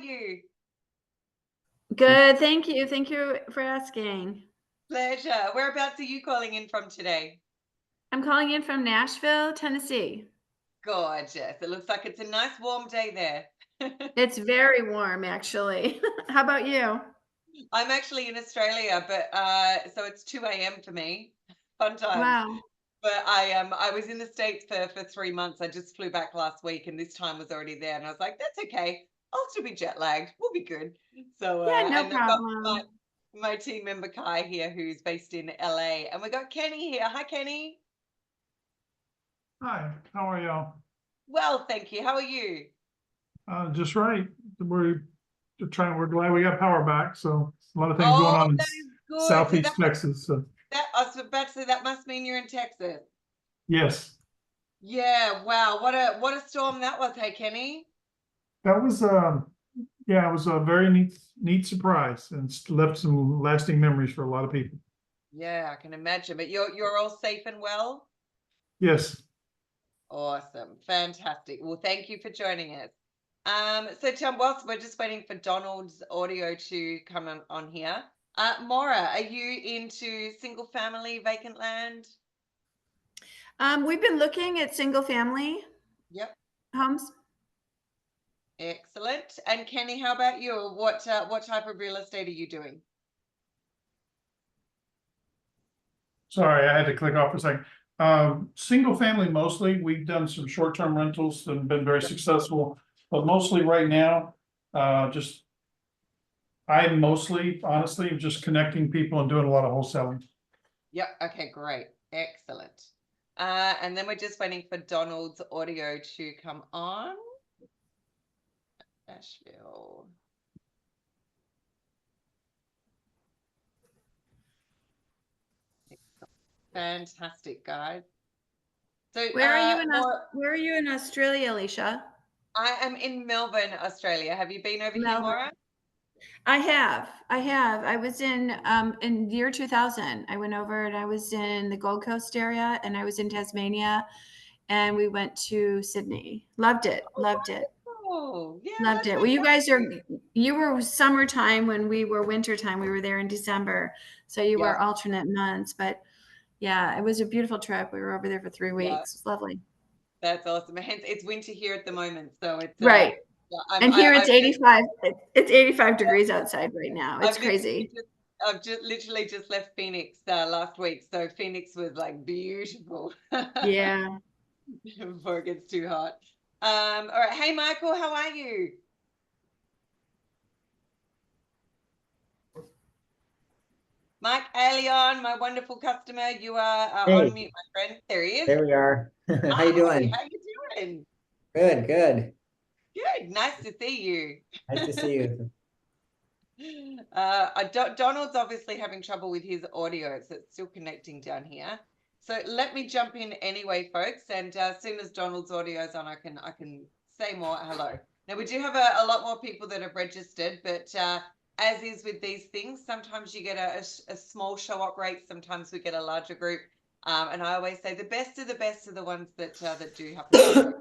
you? Good, thank you. Thank you for asking. Pleasure. Whereabouts are you calling in from today? I'm calling in from Nashville, Tennessee. Gorgeous. It looks like it's a nice warm day there. It's very warm, actually. How about you? I'm actually in Australia, but so it's 2 a.m. for me. Fun times. Wow. But I was in the States for 3 months. I just flew back last week and this time was already there. And I was like, that's okay. I'll still be jet lagged. We'll be good. So Yeah, no and I've got problem. my team member Kai here who's based in LA. And we got Kenny here. Hi Kenny. Hi, how are y'all? Well, thank you. How are you? Just right. We're glad we got power back. So a lot of things going Oh, on in that is good. So Southeast Texas. So I was about to say that must mean you're in Texas. yes, Yeah, wow. What a storm that was, hey Kenny. that was yeah, it was a very neat surprise and left some lasting memories for a lot of people. Yeah, I can imagine. But you're all safe and well? Yes. Awesome. Fantastic. Well, thank you for joining us. So Tom, whilst we're just waiting for Donald's audio to come on here, Maura, are you into single family vacant land? We've been looking at single family Yep. homes. Excellent. And Kenny, how about you? What type of real estate are you doing? Sorry, I had to click off for a second. Single family mostly. We've done some short-term rentals and been very successful, but mostly right now, just I'm mostly, honestly, just connecting people and doing a lot of wholesaling. Yep. Okay, great. Excellent. And then we're just waiting for Donald's audio to come on. Nashville. Fantastic, guys. So, Where are you in Australia, Alicia? I am in Melbourne, Australia. Have you been over here, Melbourne. Maura? I have. I have. I was in year 2000. I went over and I was in the Gold Coast area and I was in Tasmania and we went to Sydney. Loved it. Loved it. Oh, yeah, Loved that's it. Well, fantastic. you were summertime when we were wintertime. We were there in December. So you Yeah, were alternate months. But yeah, it was a beautiful trip. We were over there for 3 yeah, weeks. It was lovely. that's awesome. Hence, it's winter here at the moment, so it's Right. yeah, And here it's I've just 85. It's 85 degrees outside right now. It's I've literally crazy. just I've just literally just left Phoenix last week, so Phoenix was like beautiful Yeah. before it gets too hot. All right, hey Michael, how are you? Mike Alien, my wonderful customer, you are on Hey, mute, my friend. There he is. there we are. How you Hi, doing? how you doing? Good, good. Good, nice to see you. Nice to see you. Donald's obviously having trouble with his audio, so it's still connecting down here. So let me jump in anyway, folks, and as soon as Donald's audio is on, I can say more hello. Now we do have a lot more people that have registered, but as is with these things, sometimes you get a small show up rate, sometimes we get a larger group, and I always say the best of the best are the ones that do happen to show.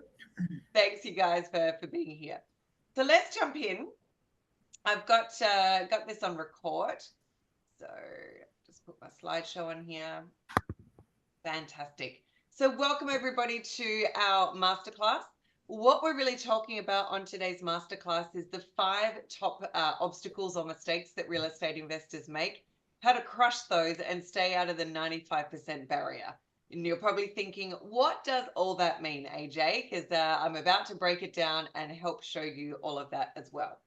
Thanks, you guys, for being here. So let's jump in. I've got this on record. So just put my slideshow on here. Fantastic. So welcome everybody to our masterclass. What we're really talking about on today's masterclass is the 5 top obstacles or mistakes that real estate investors make, how to crush those and stay out of the 95% barrier. And you're probably thinking, what does all that mean, AJ? Because I'm about to break it down and help show you all of that as well.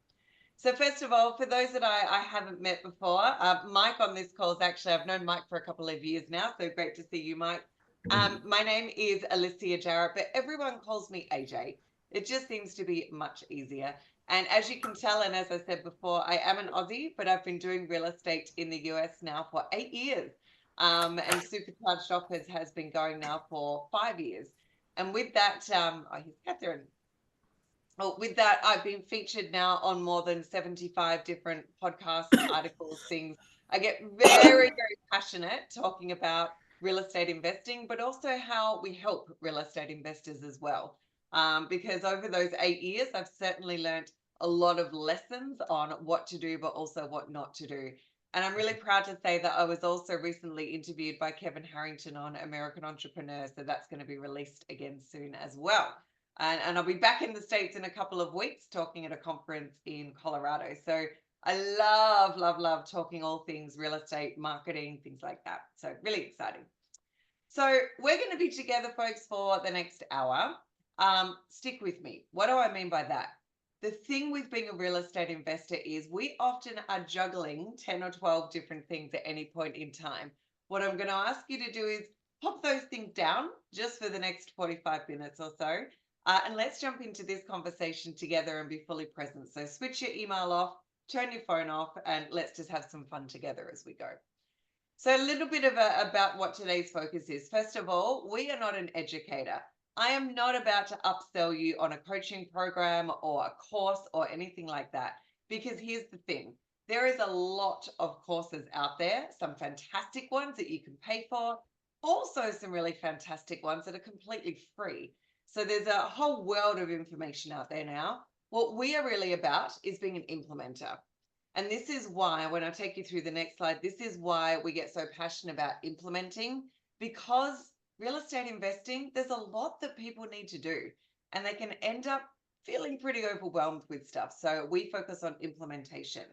So first of all, for those that I haven't met before, Mike on this call is actually, I've known Mike for a couple of years now, so great to see you, Mike. My name is Alicia Jarrett, but everyone calls me AJ. It just seems to be much easier. And as you can tell, and as I said before, I am an Aussie, but I've been doing real estate in the US now for 8 years. And Supercharged Offers has been going now for 5 years. And with that, oh, here's Catherine. Well, with that, I've been featured now on more than 75 different podcasts, articles, things. I get very, very passionate talking about real estate investing, but also how we help real estate investors as well. Because over those 8 years, I've certainly learned a lot of lessons on what to do, but also what not to do. And I'm really proud to say that I was also recently interviewed by Kevin Harrington on American Entrepreneur. So that's going to be released again soon as well. And I'll be back in the States in a couple of weeks talking at a conference in Colorado. So I love talking all things real estate, marketing, things like that. So really exciting. So we're going to be together, folks, for the next hour. Stick with me. What do I mean by that? The thing with being a real estate investor is we often are juggling 10 or 12 different things at any point in time. What I'm going to ask you to do is pop those things down just for the next 45 minutes or so. And let's jump into this conversation together and be fully present. So switch your email off, turn your phone off, and let's just have some fun together as we go. So a little bit about what today's focus is. First of all, we are not an educator. I am not about to upsell you on a coaching program or a course or anything like that, because here's the thing. There is a lot of courses out there, some fantastic ones that you can pay for, also some really fantastic ones that are completely free. So there's a whole world of information out there now. What we are really about is being an implementer. And this is why, when I take you through the next slide, this is why we get so passionate about implementing, because real estate investing, there's a lot that people need to do, and they can end up feeling pretty overwhelmed with stuff. So we focus on implementation.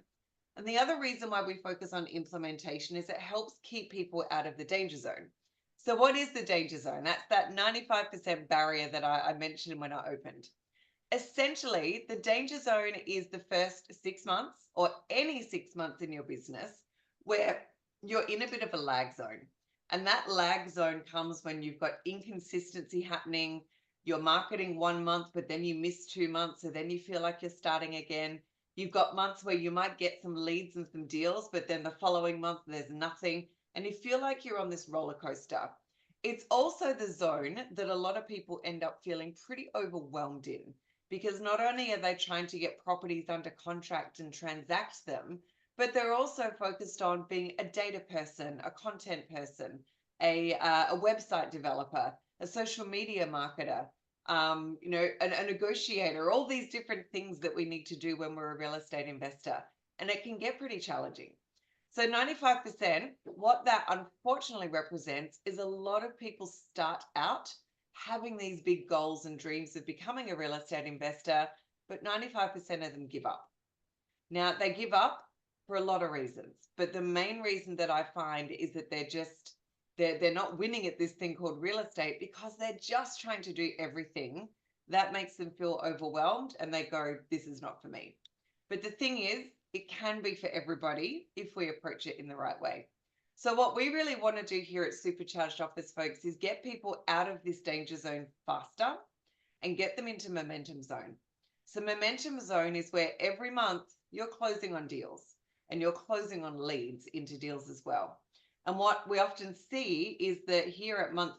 And the other reason why we focus on implementation is it helps keep people out of the danger zone. So what is the danger zone? That's that 95% barrier that I mentioned when I opened. Essentially, the danger zone is the first 6 months or any 6 months in your business where you're in a bit of a lag zone. And that lag zone comes when you've got inconsistency happening. You're marketing 1 month, but then you miss 2 months. So then you feel like you're starting again. You've got months where you might get some leads and some deals, but then the following month, there's nothing. And you feel like you're on this roller coaster. It's also the zone that a lot of people end up feeling pretty overwhelmed in, because not only are they trying to get properties under contract and transact them, but they're also focused on being a data person, a content person, a website developer, a social media marketer, a negotiator, all these different things that we need to do when we're a real estate investor. And it can get pretty challenging. So 95%, what that unfortunately represents is a lot of people start out having these big goals and dreams of becoming a real estate investor, but 95% of them give up. Now, they give up for a lot of reasons, but the main reason that I find is that they're not winning at this thing called real estate because they're just trying to do everything. That makes them feel overwhelmed and they go, this is not for me. But the thing is, it can be for everybody if we approach it in the right way. So what we really want to do here at Supercharged Office, folks, is get people out of this danger zone faster and get them into momentum zone. So momentum zone is where every month you're closing on deals and you're closing on leads into deals as well. And what we often see is that here at month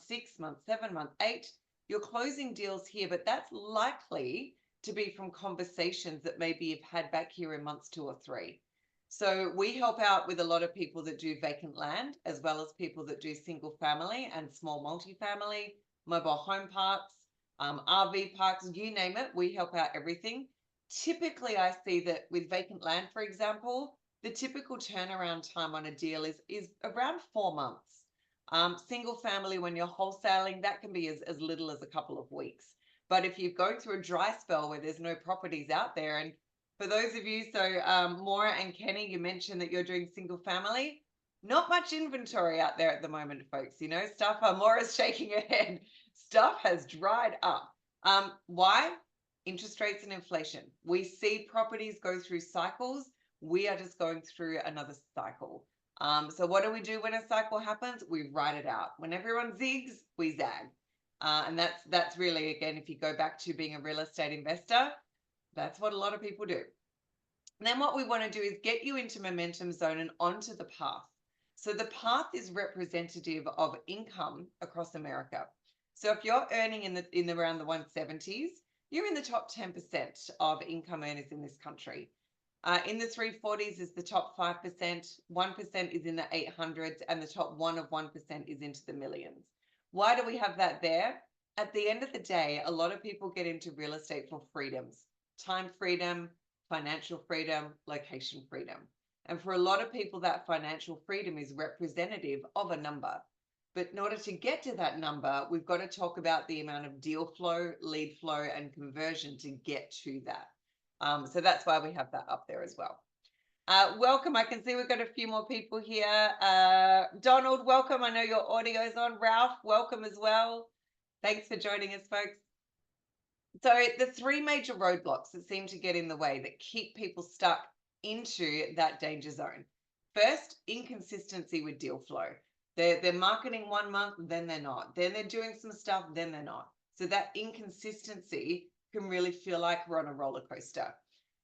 6, month 7, month 8, you're closing deals here, but that's likely to be from conversations that maybe you've had back here in months 2 or 3. So we help out with a lot of people that do vacant land, as well as people that do single family and small multifamily, mobile home parks, RV parks, you name it, we help out everything. Typically, I see that with vacant land, for example, the typical turnaround time on a deal is around 4 months. Single family, when you're wholesaling, that can be as little as a couple of weeks. But if you go through a dry spell where there's no properties out there, and for those of you, so Maura and Kenny, you mentioned that you're doing single family. Not much inventory out there at the moment, folks. You know, stuff, Maura's shaking her head. Stuff has dried up. Why? Interest rates and inflation. We see properties go through cycles. We are just going through another cycle. So what do we do when a cycle happens? We ride it out. When everyone zigs, we zag. And that's really, again, if you go back to being a real estate investor, that's what a lot of people do. And then what we want to do is get you into momentum zone and onto the path. So the path is representative of income across America. So if you're earning in around the 170s, you're in the top 10% of income earners in this country. In the 340s is the top 5%, 1% is in the 800s, and the top 1% is into the millions. Why do we have that there? At the end of the day, a lot of people get into real estate for freedoms, time freedom, financial freedom, location freedom. And for a lot of people, that financial freedom is representative of a number. But in order to get to that number, we've got to talk about the amount of deal flow, lead flow, and conversion to get to that. So that's why we have that up there as well. Welcome. I can see we've got a few more people here. Donald, welcome. I know your audio's on. Ralph, welcome as well. Thanks for joining us, folks. So the three major roadblocks that seem to get in the way that keep people stuck into that danger zone. First, inconsistency with deal flow. They're marketing 1 month, then they're not. Then they're doing some stuff, then they're not. So that inconsistency can really feel like we're on a roller coaster.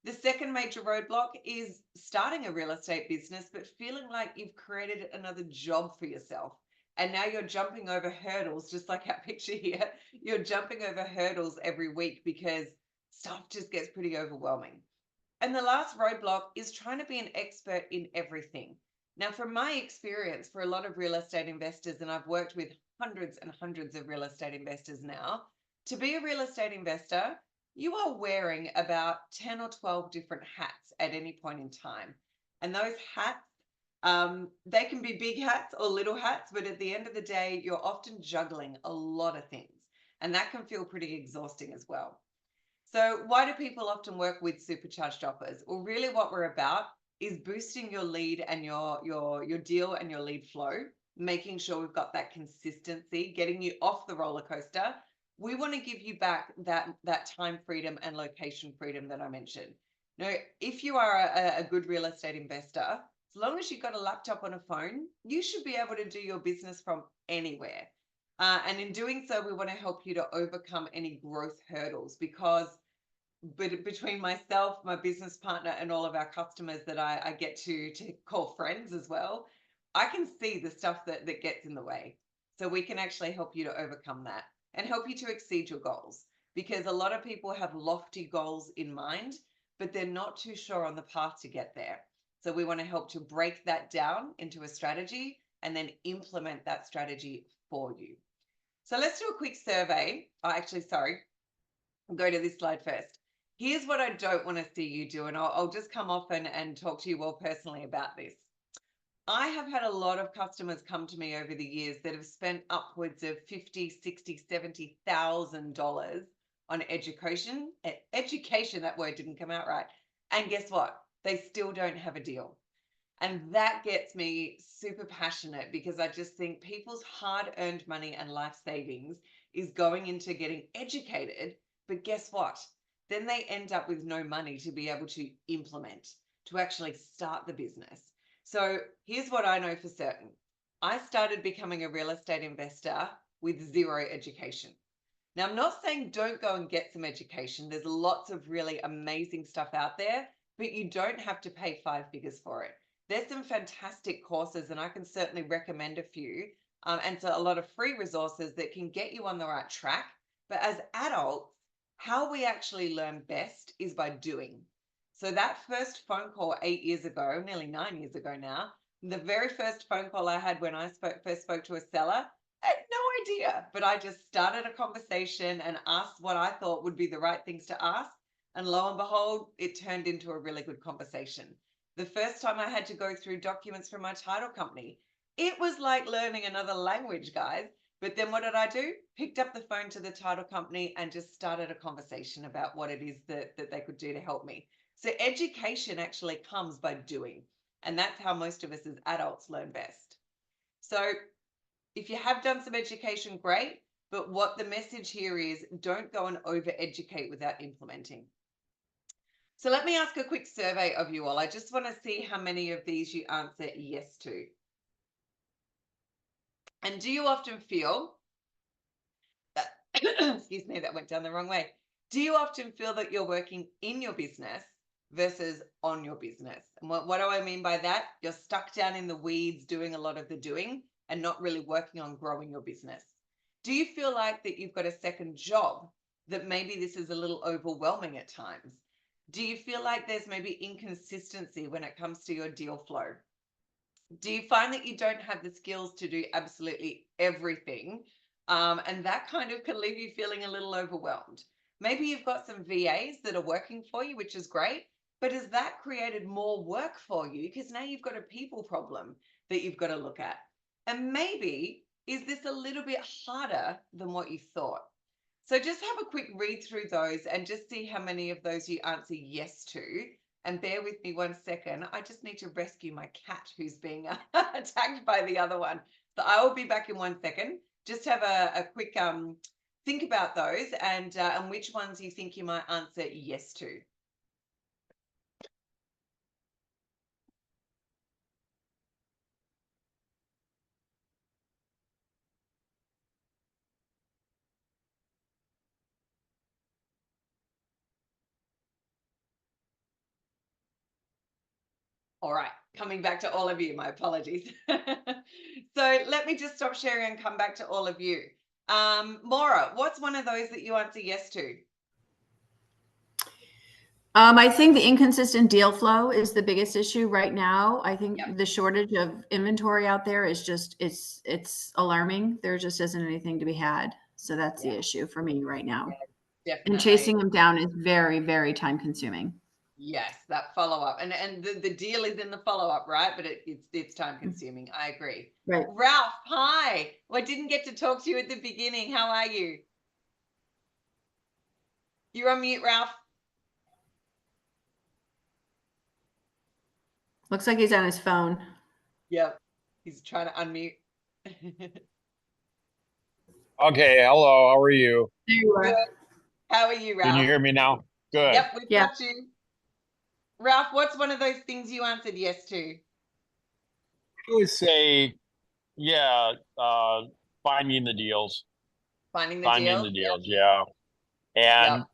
The second major roadblock is starting a real estate business, but feeling like you've created another job for yourself. And now you're jumping over hurdles, just like our picture here. You're jumping over hurdles every week because stuff just gets pretty overwhelming. And the last roadblock is trying to be an expert in everything. Now, from my experience, for a lot of real estate investors, and I've worked with hundreds and hundreds of real estate investors now, to be a real estate investor, you are wearing about 10 or 12 different hats at any point in time. And those hats, they can be big hats or little hats, but at the end of the day, you're often juggling a lot of things. And that can feel pretty exhausting as well. So why do people often work with supercharged offers? Well, really what we're about is boosting your lead and your deal and your lead flow, making sure we've got that consistency, getting you off the roller coaster. We want to give you back that time freedom and location freedom that I mentioned. Now, if you are a good real estate investor, as long as you've got a laptop and a phone, you should be able to do your business from anywhere. And in doing so, we want to help you to overcome any growth hurdles, because between myself, my business partner, and all of our customers that I get to call friends as well, I can see the stuff that gets in the way. So we can actually help you to overcome that and help you to exceed your goals, because a lot of people have lofty goals in mind, but they're not too sure on the path to get there. So we want to help to break that down into a strategy and then implement that strategy for you. So let's do a quick survey. I'll go to this slide first. Here's what I don't want to see you do, and I'll just come off and talk to you all personally about this. I have had a lot of customers come to me over the years that have spent upwards of $50,000, $60,000, $70,000 on education. Education, that word didn't come out right. And guess what? They still don't have a deal. And that gets me super passionate, because I just think people's hard-earned money and life savings is going into getting educated. But guess what? Then they end up with no money to be able to implement, to actually start the business. So here's what I know for certain. I started becoming a real estate investor with zero education. Now, I'm not saying don't go and get some education. There's lots of really amazing stuff out there, but you don't have to pay 5 figures for it. There's some fantastic courses, and I can certainly recommend a few, and so a lot of free resources that can get you on the right track. But as adults, how we actually learn best is by doing. So that first phone call 8 years ago, nearly 9 years ago now, the very first phone call I had when I first spoke to a seller, I had no idea, but I just started a conversation and asked what I thought would be the right things to ask. And lo and behold, it turned into a really good conversation. The first time I had to go through documents from my title company, it was like learning another language, guys. But then what did I do? Picked up the phone to the title company and just started a conversation about what it is that they could do to help me. So education actually comes by doing. And that's how most of us as adults learn best. So if you have done some education, great. But what the message here is, don't go and over-educate without implementing. So let me ask a quick survey of you all. I just want to see how many of these you answer yes to. And do you often feel, excuse me, that went down the wrong way. Do you often feel that you're working in your business versus on your business? And what do I mean by that? You're stuck down in the weeds doing a lot of the doing and not really working on growing your business. Do you feel like that you've got a second job, that maybe this is a little overwhelming at times? Do you feel like there's maybe inconsistency when it comes to your deal flow? Do you find that you don't have the skills to do absolutely everything? And that kind of can leave you feeling a little overwhelmed. Maybe you've got some VAs that are working for you, which is great. But has that created more work for you? Because now you've got a people problem that you've got to look at. And maybe, is this a little bit harder than what you thought? So just have a quick read through those and just see how many of those you answer yes to. And bear with me 1 second. I just need to rescue my cat who's being attacked by the other one. So I will be back in 1 second. Just have a quick think about those and which ones you think you might answer yes to. All right, coming back to all of you, my apologies. So let me just stop sharing and come back to all of you. Maura, what's one of those that you answer yes to? I think the inconsistent deal flow is the biggest issue right now. I think Yep. the shortage of inventory out there is just, it's alarming. There just isn't anything to be had. So that's the issue for me right now. Definitely. And chasing them down is very, very time consuming. Yes, that follow-up. And the deal is in the follow-up, right? But it's time consuming. I agree. Right. Ralph, hi. Well, I didn't get to talk to you at the beginning. How are you? You're on mute, Ralph. Looks like he's on his phone. Yep. He's trying to unmute. Okay, hello, how are you? There you are. Good. How are you, Ralph? Can you hear me now? Good. Yep, we've Yeah. got you. Ralph, what's one of those things you answered yes to? I would say, yeah, finding the deals. Finding the Finding deal? the deals, yeah. And, Yep.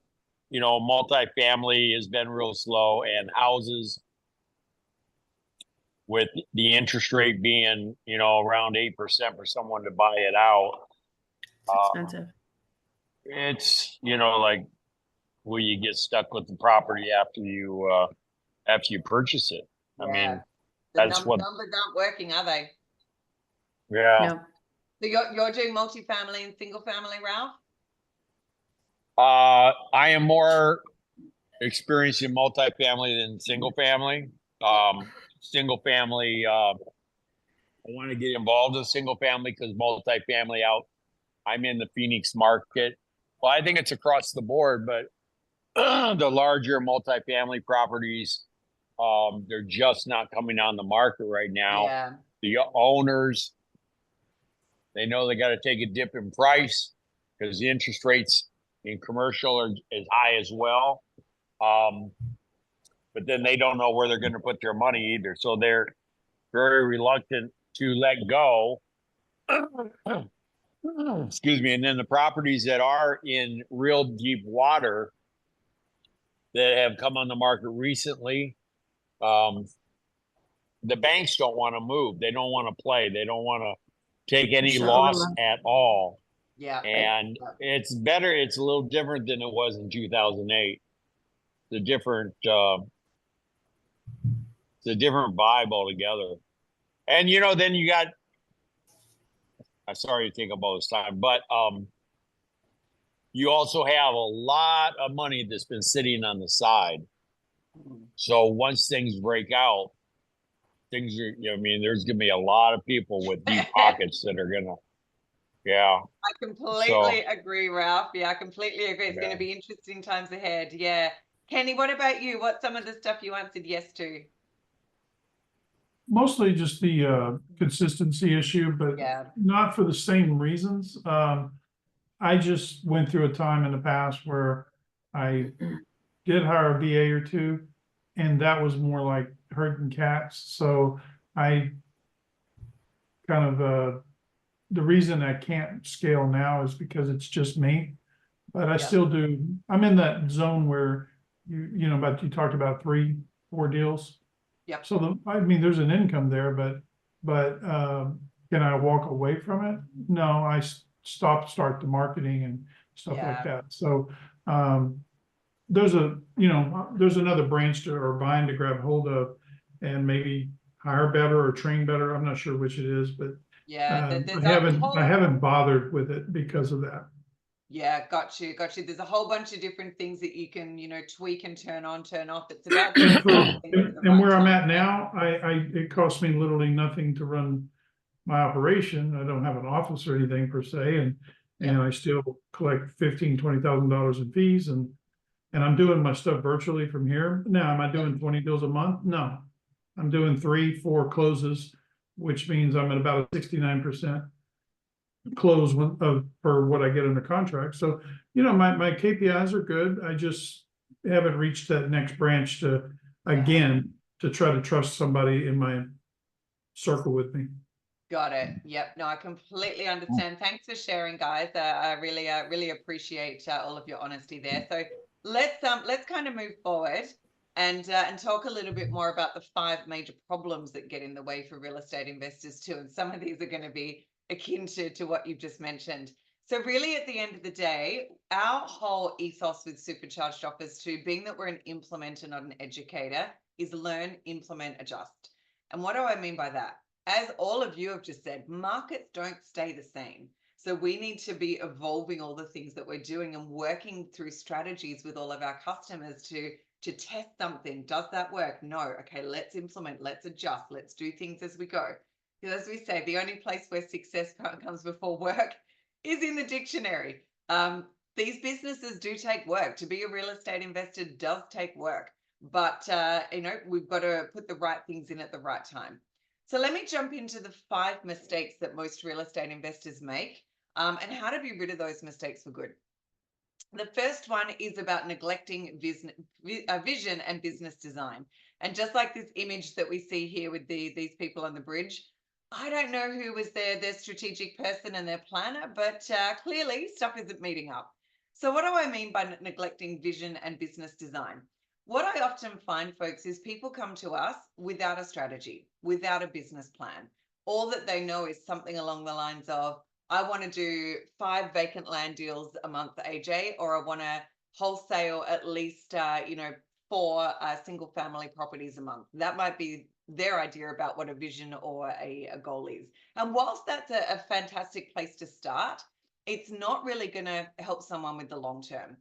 you know, multifamily has been real slow, and houses with the interest rate being, you know, around 8% for someone to buy it out. It's expensive. It's, you know, like, will you get stuck with the property after you purchase it? I mean, the that's what, numbers aren't working, are they? yeah. No. So you're doing multifamily and single family, Ralph? I am more experienced in multifamily than single family. Single family, I want to get involved in single family because multifamily I'm in the Phoenix market. Well, I think it's across the board, but the larger multifamily properties, they're just not coming on the market right now. Yeah. The owners, they know they got to take a dip in price because the interest rates in commercial are as high as well. But then they don't know where they're going to put their money either. So they're very reluctant to let go. Excuse me. And then the properties that are in real deep water that have come on the market recently, the banks don't want to move. They don't want to play. They don't want to take any loss at all. Yeah. And it's better. It's a little different than it was in 2008. It's a different vibe altogether. And, you know, then you got, I'm sorry to take up all this time, but you also have a lot of money that's been sitting on the side. So once things break out, things are, you know, I mean, there's going to be a lot of people with deep pockets that are going to, yeah. I completely agree, Ralph. Yeah, I completely agree. It's going to be interesting times ahead. Yeah. Kenny, what about you? What's some of the stuff you answered yes to? Mostly just the consistency issue, but not for the same reasons. I just went through a time in the past where I did hire a VA or two, and that was more like herding cats. So I kind of the reason I can't scale now is because it's just me, but I still do. I'm in that zone where you know, but you talked about 3-4 deals. Yep. So I mean, there's an income there, but can I walk away from it? No, I start the marketing and stuff like that. So there's another branch or vine to grab hold of and maybe hire better or train better. I'm not sure which it is, but I haven't bothered with it because of that. Yeah, got you, got you. There's a whole bunch of different things that you can, tweak and turn on, turn off. It's about doing things at the And right where I'm time. at now, it costs me literally nothing to run my operation. I don't have an office or anything per se, and I still collect $15,000-$20,000 in fees, and I'm doing my stuff virtually from here. Now, am I doing 20 deals a month? No. I'm doing 3-4 closes, which means I'm at about a 69% close for what I get under contract. So, my KPIs are good. I just haven't reached that next branch to try to trust somebody in my circle with me. Got it. Yep. No, I completely understand. Thanks for sharing, guys. I really appreciate all of your honesty there. So let's kind of move forward and talk a little bit more about the 5 major problems that get in the way for real estate investors too. And some of these are going to be akin to what you've just mentioned. So really, at the end of the day, our whole ethos with Supercharged offers to being that we're an implementer, not an educator, is learn, implement, adjust. And what do I mean by that? As all of you have just said, markets don't stay the same. So we need to be evolving all the things that we're doing and working through strategies with all of our customers to test something. Does that work? No. Okay, let's implement, let's adjust, let's do things as we go. Because as we say, the only place where success comes before work is in the dictionary. These businesses do take work. To be a real estate investor does take work, but we've got to put the right things in at the right time. So let me jump into the 5 mistakes that most real estate investors make, and how to be rid of those mistakes for good. The first one is about neglecting vision and business design. And just like this image that we see here with these people on the bridge, I don't know who was their strategic person and their planner, but clearly stuff isn't meeting up. So what do I mean by neglecting vision and business design? What I often find, folks, is people come to us without a strategy, without a business plan. All that they know is something along the lines of, I want to do 5 vacant land deals a month, AJ, or I want to wholesale at least, 4 single family properties a month. That might be their idea about what a vision or a goal is. And whilst that's a fantastic place to start, it's not really going to help someone with the long term.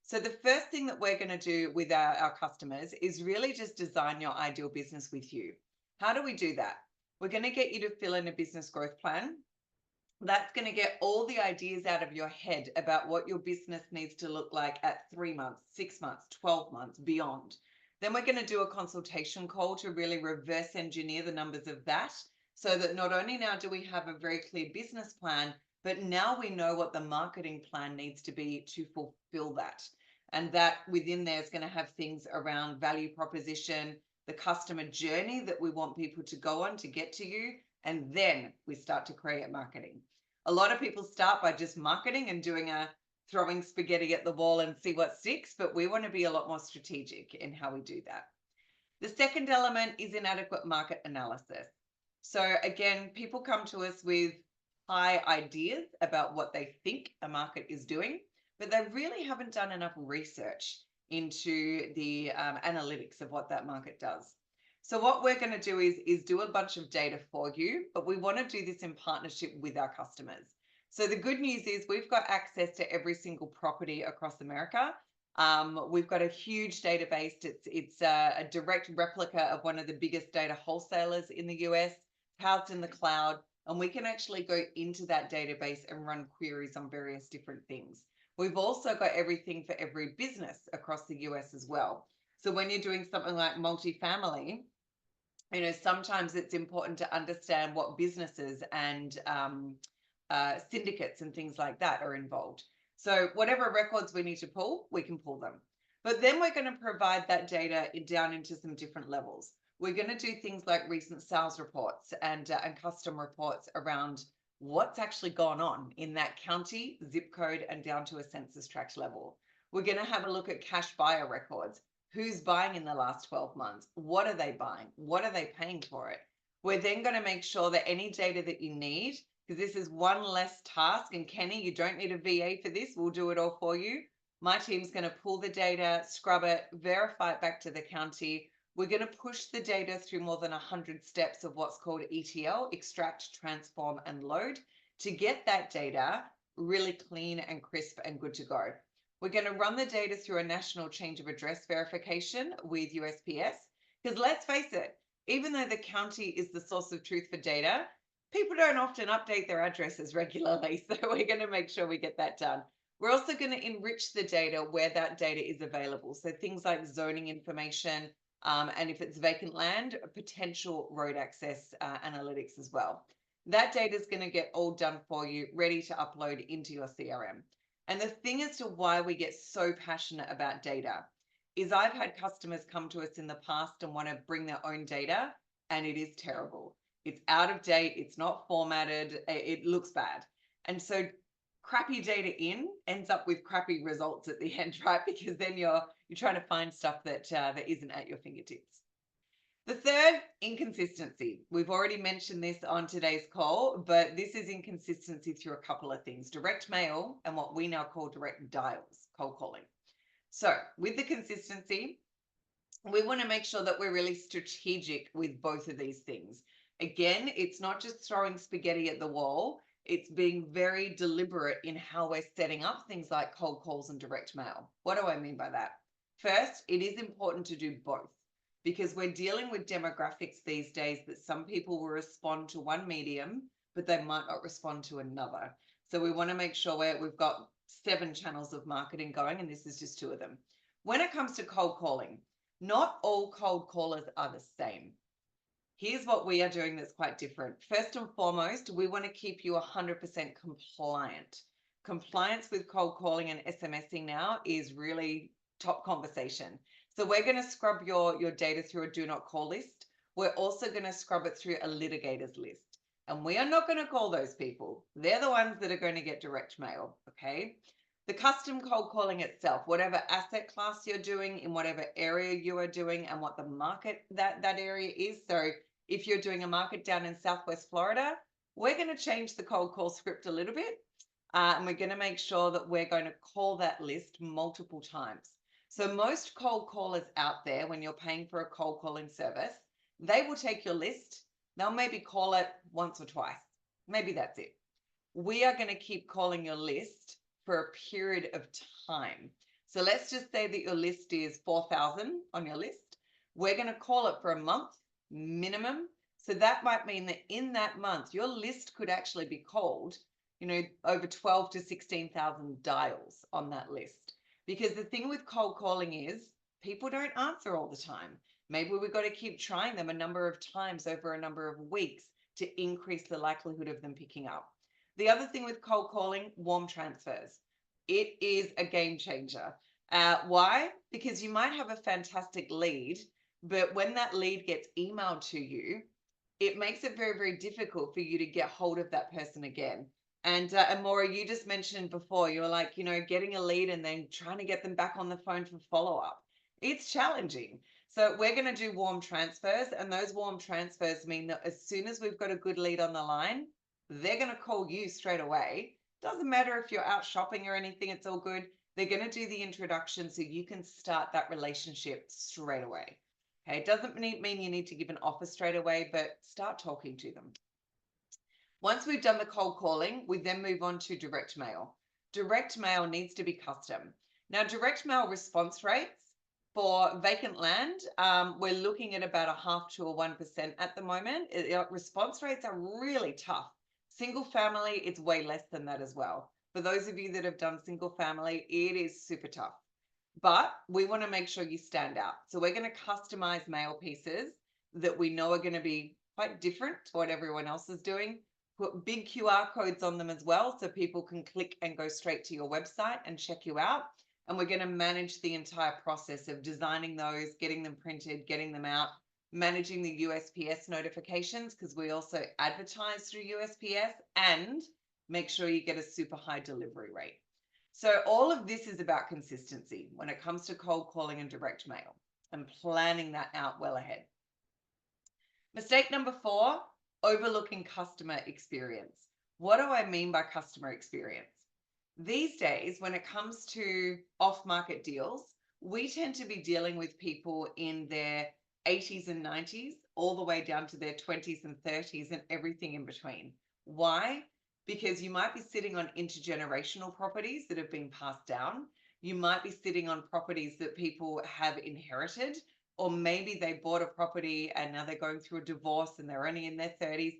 So the first thing that we're going to do with our customers is really just design your ideal business with you. How do we do that? We're going to get you to fill in a business growth plan. That's going to get all the ideas out of your head about what your business needs to look like at 3 months, 6 months, 12 months, beyond. Then we're going to do a consultation call to really reverse engineer the numbers of that, so that not only now do we have a very clear business plan, but now we know what the marketing plan needs to be to fulfill that. And that within there is going to have things around value proposition, the customer journey that we want people to go on to get to you, and then we start to create marketing. A lot of people start by just marketing and throwing spaghetti at the wall and see what sticks, but we want to be a lot more strategic in how we do that. The second element is inadequate market analysis. So again, people come to us with high ideas about what they think a market is doing, but they really haven't done enough research into the analytics of what that market does. So what we're going to do is do a bunch of data for you, but we want to do this in partnership with our customers. So the good news is we've got access to every single property across America. We've got a huge database. It's a direct replica of one of the biggest data wholesalers in the US, housed in the cloud, and we can actually go into that database and run queries on various different things. We've also got everything for every business across the US as well. So when you're doing something like multifamily, sometimes it's important to understand what businesses and syndicates and things like that are involved. So whatever records we need to pull, we can pull them. But then we're going to provide that data down into some different levels. We're going to do things like recent sales reports and custom reports around what's actually gone on in that county, zip code, and down to a census tract level. We're going to have a look at cash buyer records. Who's buying in the last 12 months? What are they buying? What are they paying for it? We're then going to make sure that any data that you need, because this is one less task, and Kenny, you don't need a VA for this, we'll do it all for you. My team's going to pull the data, scrub it, verify it back to the county. We're going to push the data through more than 100 steps of what's called ETL, extract, transform, and load, to get that data really clean and crisp and good to go. We're going to run the data through a national change of address verification with USPS, because let's face it, even though the county is the source of truth for data, people don't often update their addresses regularly. So we're going to make sure we get that done. We're also going to enrich the data where that data is available. So things like zoning information, and if it's vacant land, potential road access analytics as well. That data is going to get all done for you, ready to upload into your CRM. And the thing as to why we get so passionate about data is I've had customers come to us in the past and want to bring their own data, and it is terrible. It's out of date. It's not formatted. It looks bad. And so crappy data in ends up with crappy results at the end, right? Because then you're trying to find stuff that isn't at your fingertips. The third, inconsistency. We've already mentioned this on today's call, but this is inconsistency through a couple of things: direct mail and what we now call direct dials, cold calling. So with the consistency, we want to make sure that we're really strategic with both of these things. Again, it's not just throwing spaghetti at the wall. It's being very deliberate in how we're setting up things like cold calls and direct mail. What do I mean by that? First, it is important to do both, because we're dealing with demographics these days that some people will respond to one medium, but they might not respond to another. So we want to make sure we've got 7 channels of marketing going, and this is just 2 of them. When it comes to cold calling, not all cold callers are the same. Here's what we are doing that's quite different. First and foremost, we want to keep you 100% compliant. Compliance with cold calling and SMSing now is really top conversation. So we're going to scrub your data through a do not call list. We're also going to scrub it through a litigators list. And we are not going to call those people. They're the ones that are going to get direct mail, okay? The custom cold calling itself, whatever asset class you're doing in whatever area you are doing and what the market that area is. So if you're doing a market down in Southwest Florida, we're going to change the cold call script a little bit. And we're going to make sure that we're going to call that list multiple times. So most cold callers out there, when you're paying for a cold calling service, they will take your list. They'll maybe call it once or twice. Maybe that's it. We are going to keep calling your list for a period of time. So let's just say that your list is 4,000 on your list. We're going to call it for a month minimum. So that might mean that in that month, your list could actually be called, over 12 to 16,000 dials on that list. Because the thing with cold calling is people don't answer all the time. Maybe we've got to keep trying them a number of times over a number of weeks to increase the likelihood of them picking up. The other thing with cold calling, warm transfers. It is a game changer. Why? Because you might have a fantastic lead, but when that lead gets emailed to you, it makes it very, very difficult for you to get hold of that person again. And Maura, you just mentioned before, you're like, getting a lead and then trying to get them back on the phone for follow-up. It's challenging. So we're going to do warm transfers, and those warm transfers mean that as soon as we've got a good lead on the line, they're going to call you straight away. Doesn't matter if you're out shopping or anything, it's all good. They're going to do the introduction so you can start that relationship straight away. Okay, it doesn't mean you need to give an offer straight away, but start talking to them. Once we've done the cold calling, we then move on to direct mail. Direct mail needs to be custom. Now, direct mail response rates for vacant land, we're looking at about 0.5 to 1% at the moment. Response rates are really tough. Single family, it's way less than that as well. For those of you that have done single family, it is super tough. But we want to make sure you stand out. So we're going to customize mail pieces that we know are going to be quite different to what everyone else is doing. Put big QR codes on them as well, so people can click and go straight to your website and check you out. And we're going to manage the entire process of designing those, getting them printed, getting them out, managing the USPS notifications, because we also advertise through USPS, and make sure you get a super high delivery rate. So all of this is about consistency when it comes to cold calling and direct mail, and planning that out well ahead. Mistake number 4, overlooking customer experience. What do I mean by customer experience? These days, when it comes to off-market deals, we tend to be dealing with people in their 80s and 90s, all the way down to their 20s and 30s and everything in between. Why? because you might be sitting on intergenerational properties that have been passed down. You might be sitting on properties that people have inherited, or maybe they bought a property and now they're going through a divorce and they're only in their 30s.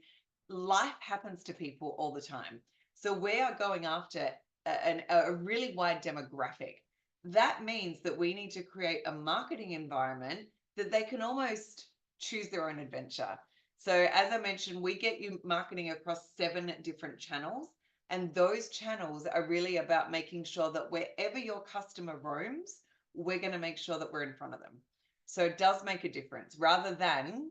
Life happens to people all the time. So we are going after a really wide demographic. That means that we need to create a marketing environment that they can almost choose their own adventure. So as I mentioned, we get you marketing across 7 different channels. And those channels are really about making sure that wherever your customer roams, we're going to make sure that we're in front of them. So it does make a difference, rather than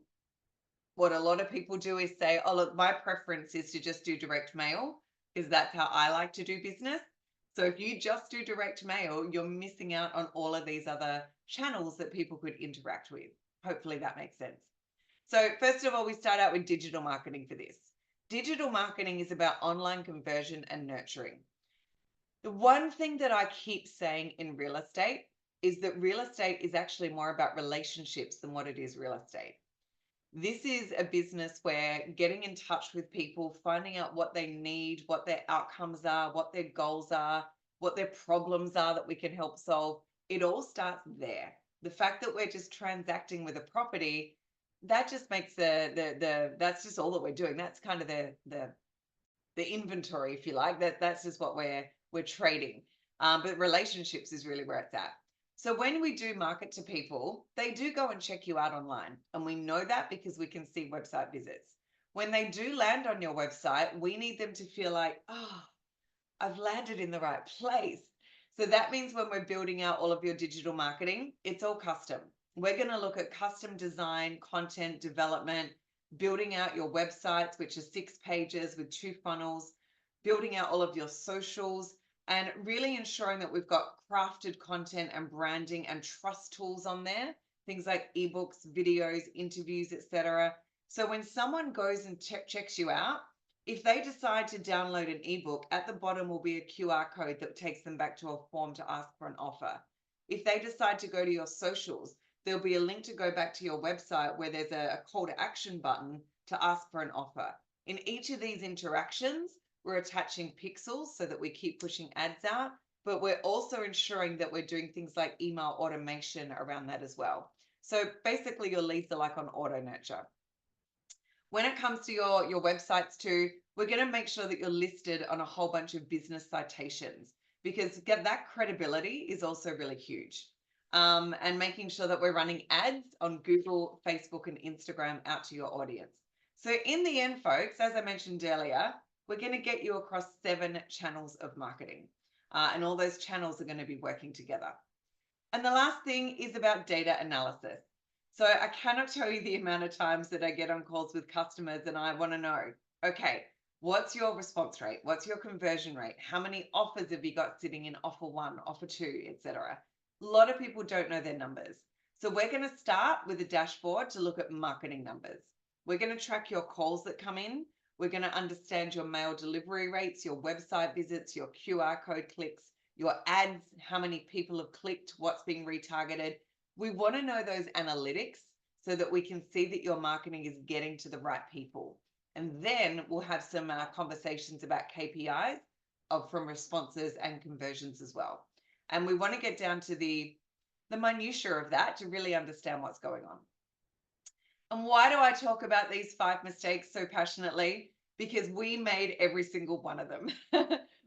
what a lot of people do is say, oh, look, my preference is to just do direct mail, because that's how I like to do business. So if you just do direct mail, you're missing out on all of these other channels that people could interact with. Hopefully that makes sense. So first of all, we start out with digital marketing for this. Digital marketing is about online conversion and nurturing. The one thing that I keep saying in real estate is that real estate is actually more about relationships than what it is real estate. This is a business where getting in touch with people, finding out what they need, what their outcomes are, what their goals are, what their problems are that we can help solve, it all starts there. The fact that we're just transacting with a property, that just makes that's just all that we're doing. That's kind of the inventory, if you like. That's just what we're trading. But relationships is really where it's at. So when we do market to people, they do go and check you out online. And we know that because we can see website visits. When they do land on your website, we need them to feel like, oh, I've landed in the right place. So that means when we're building out all of your digital marketing, it's all custom. We're going to look at custom design, content development, building out your websites, which are 6 pages with 2 funnels, building out all of your socials, and really ensuring that we've got crafted content and branding and trust tools on there, things like ebooks, videos, interviews, etc. So when someone goes and checks you out, if they decide to download an ebook, at the bottom will be a QR code that takes them back to a form to ask for an offer. If they decide to go to your socials, there'll be a link to go back to your website where there's a call to action button to ask for an offer. In each of these interactions, we're attaching pixels so that we keep pushing ads out, but we're also ensuring that we're doing things like email automation around that as well. So basically your leads are like on auto nurture. When it comes to your websites too, we're going to make sure that you're listed on a whole bunch of business citations, because that credibility is also really huge. And making sure that we're running ads on Google, Facebook, and Instagram out to your audience. So in the end, folks, as I mentioned earlier, we're going to get you across 7 channels of marketing. And all those channels are going to be working together. And the last thing is about data analysis. So I cannot tell you the amount of times that I get on calls with customers and I want to know, okay, what's your response rate? What's your conversion rate? How many offers have you got sitting in offer 1, offer 2, etc.? A lot of people don't know their numbers. So we're going to start with a dashboard to look at marketing numbers. We're going to track your calls that come in. We're going to understand your mail delivery rates, your website visits, your QR code clicks, your ads, how many people have clicked, what's being retargeted. We want to know those analytics so that we can see that your marketing is getting to the right people. And then we'll have some conversations about KPIs from responses and conversions as well. And we want to get down to the minutiae of that to really understand what's going on. And why do I talk about these 5 mistakes so passionately? Because we made every single one of them.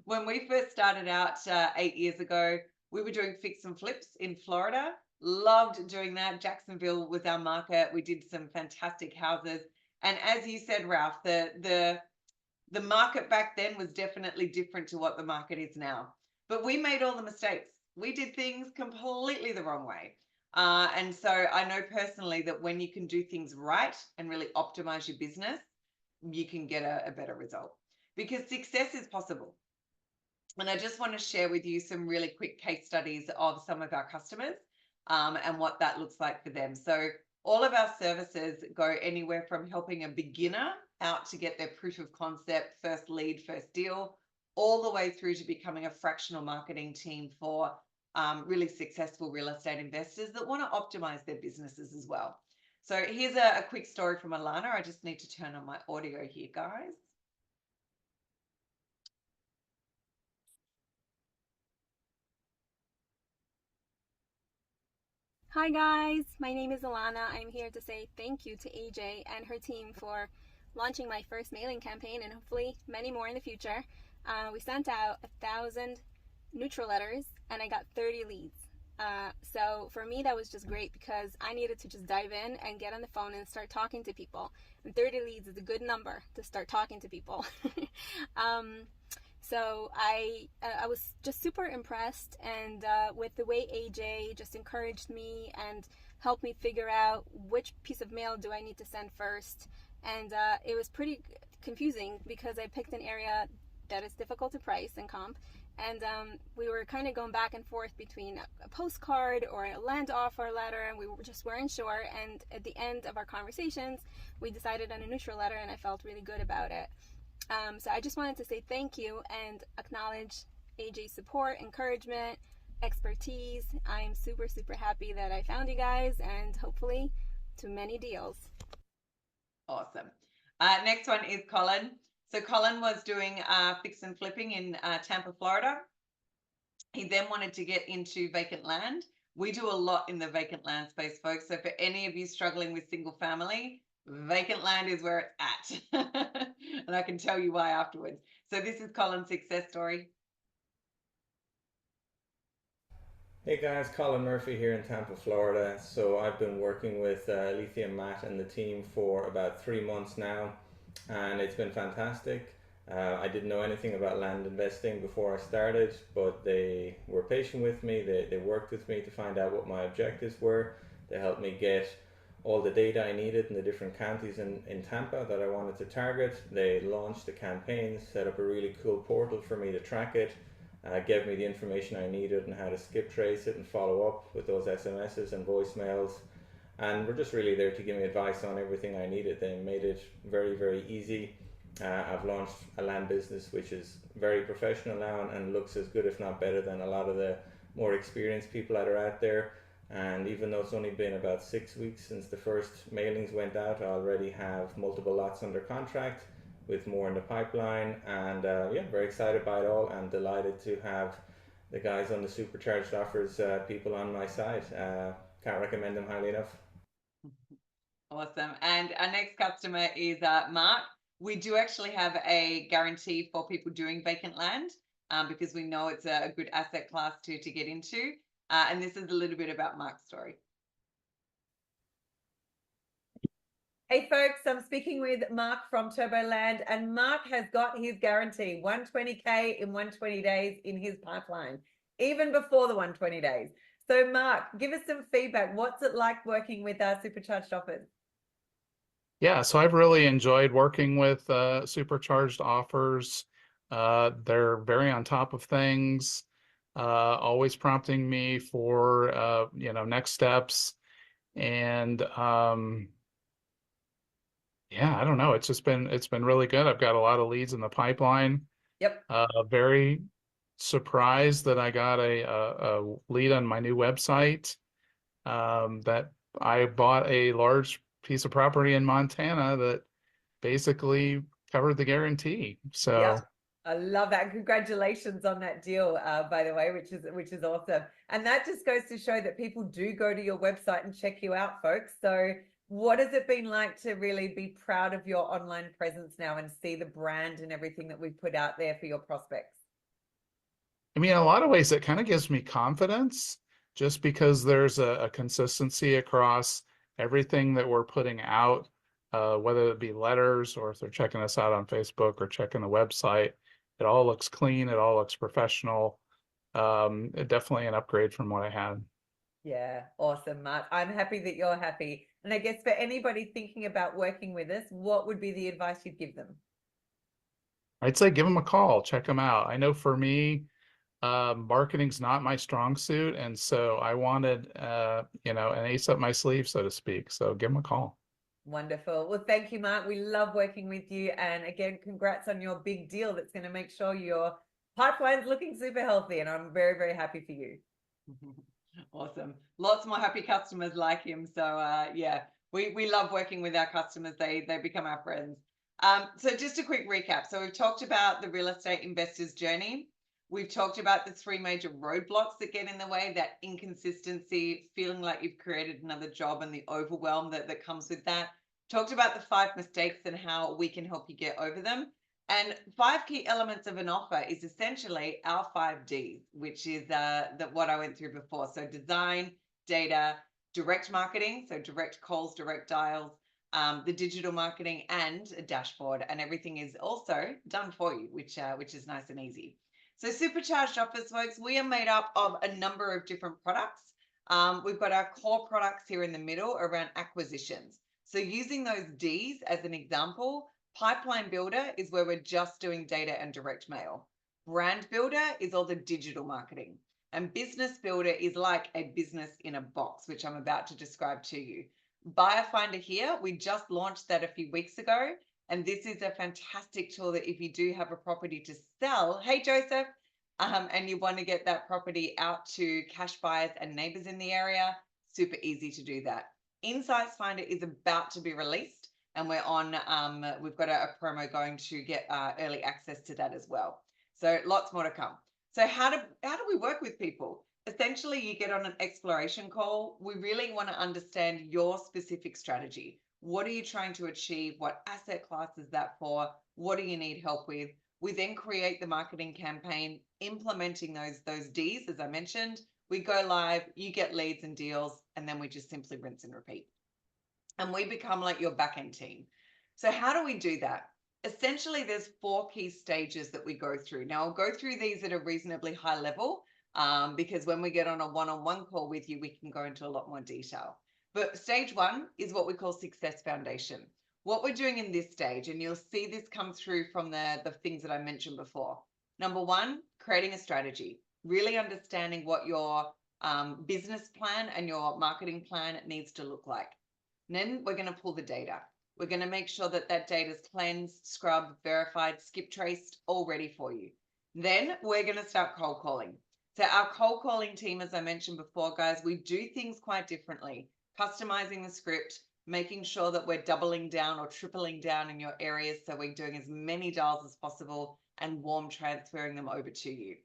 When we first started out 8 years ago, we were doing fix and flips in Florida. Loved doing that. Jacksonville was our market. We did some fantastic houses. And as you said, Ralph, the market back then was definitely different to what the market is now. But we made all the mistakes. We did things completely the wrong way. And so I know personally that when you can do things right and really optimize your business, you can get a better result, because success is possible. And I just want to share with you some really quick case studies of some of our customers and what that looks like for them. So all of our services go anywhere from helping a beginner out to get their proof of concept, first lead, first deal, all the way through to becoming a fractional marketing team for really successful real estate investors that want to optimize their businesses as well. So here's a quick story from Alana. I just need to turn on my audio here, guys. Hi guys, my name is Alana. I'm here to say thank you to AJ and her team for launching my first mailing campaign and hopefully many more in the future. We sent out 1,000 neutral letters and I got 30 leads. So for me that was just great because I needed to just dive in and get on the phone and start talking to people. And 30 leads is a good number to start talking to people. So I was just super impressed and with the way AJ just encouraged me and helped me figure out which piece of mail do I need to send first. And it was pretty confusing because I picked an area that is difficult to price and comp. And we were kind of going back and forth between a postcard or a land offer letter, and we just weren't sure. And at the end of our conversations, we decided on a neutral letter, and I felt really good about it. So I just wanted to say thank you and acknowledge AJ's support, encouragement, expertise. I'm super, super happy that I found you guys and hopefully to many deals. Awesome. Next one is Colin. So Colin was doing fix and flipping in Tampa, Florida. He then wanted to get into vacant land. We do a lot in the vacant land space, folks. So for any of you struggling with single family, vacant land is where it's at. And I can tell you why afterwards. So this is Colin's success story. Hey guys, Colin Murphy here in Tampa, Florida. So I've been working with Alethea and Matt and the team for about 3 months now, and it's been fantastic. I didn't know anything about land investing before I started, but they were patient with me. They worked with me to find out what my objectives were. They helped me get all the data I needed in the different counties in Tampa that I wanted to target. They launched the campaign, set up a really cool portal for me to track it, gave me the information I needed and how to skip trace it and follow up with those SMSs and voicemails. And we're just really there to give me advice on everything I needed. They made it very, very easy. I've launched a land business which is very professional now and looks as good if not better than a lot of the more experienced people that are out there. And even though it's only been about 6 weeks since the first mailings went out, I already have multiple lots under contract with more in the pipeline. And yeah, very excited by it all and delighted to have the guys on the Supercharged Offers people on my side. Can't recommend them highly enough. Awesome. And our next customer is Mark. We do actually have a guarantee for people doing vacant land because we know it's a good asset class to get into. And this is a little bit about Mark's story. Hey folks, I'm speaking with Mark from Turboland, and Mark has got his guarantee, 120K in 120 days in his pipeline, even before the 120 days. So Mark, give us some feedback. What's it like working with our Supercharged Offers? Yeah, so I've really enjoyed working with Supercharged Offers. They're very on top of things, always prompting me for next steps. And yeah, I don't know. It's been really good. I've got a lot of leads in the pipeline. Yep. Very surprised that I got a lead on my new website. That I bought a large piece of property in Montana that basically covered the guarantee. So yep. I love that. Congratulations on that deal, by the way, which is awesome. And that just goes to show that people do go to your website and check you out, folks. So what has it been like to really be proud of your online presence now and see the brand and everything that we've put out there for your prospects? I mean, in a lot of ways, it kind of gives me confidence just because there's a consistency across everything that we're putting out, whether it be letters or if they're checking us out on Facebook or checking the website. It all looks clean. It all looks professional. Definitely an upgrade from what I had. Yeah, awesome, Mark. I'm happy that you're happy. And I guess for anybody thinking about working with us, what would be the advice you'd give them? I'd say give them a call, check them out. I know for me, marketing's not my strong suit, and so I wanted an ace up my sleeve, so to speak. So give them a call. Wonderful. Well, thank you, Mark. We love working with you, and again, congrats on your big deal that's going to make sure your pipeline's looking super healthy, and I'm very, very happy for you. Awesome. Lots more happy customers like him. So yeah, we love working with our customers. They become our friends. So just a quick recap. So we've talked about the real estate investor's journey. We've talked about the 3 major roadblocks that get in the way, that inconsistency, feeling like you've created another job and the overwhelm that comes with that. Talked about the 5 mistakes and how we can help you get over them. And 5 key elements of an offer is essentially our 5 Ds, which is what I went through before. So design, data, direct marketing, so direct calls, direct dials, the digital marketing, and a dashboard, and everything is also done for you, which is nice and easy. So Supercharged offers, folks, we are made up of a number of different products. We've got our core products here in the middle around acquisitions. So using those Ds as an example, Pipeline Builder is where we're just doing data and direct mail. Brand Builder is all the digital marketing. And Business Builder is like a business in a box, which I'm about to describe to you. Buyer Finder here, we just launched that a few weeks ago. And this is a fantastic tool that if you do have a property to sell, hey, Joseph, and you want to get that property out to cash buyers and neighbors in the area, super easy to do that. Insights Finder is about to be released, and we're on, we've got a promo going to get early access to that as well. So lots more to come. So how do we work with people? Essentially, you get on an exploration call. We really want to understand your specific strategy. What are you trying to achieve? What asset class is that for? What do you need help with? We then create the marketing campaign, implementing those Ds, as I mentioned. We go live, you get leads and deals, and then we just simply rinse and repeat. And we become like your back-end team. So how do we do that? Essentially, there's 4 key stages that we go through. Now, I'll go through these at a reasonably high level because when we get on a one-on-one call with you, we can go into a lot more detail. But stage 1 is what we call success foundation. What we're doing in this stage, and you'll see this come through from the things that I mentioned before. Number 1, creating a strategy, really understanding what your business plan and your marketing plan needs to look like. And then we're going to pull the data. We're going to make sure that that data is cleansed, scrubbed, verified, skip traced, all ready for you. Then we're going to start cold calling. So our cold calling team, as I mentioned before, guys, we do things quite differently. Customizing the script, making sure that we're doubling down or tripling down in your areas. So we're doing as many dials as possible and warm transferring them over to you.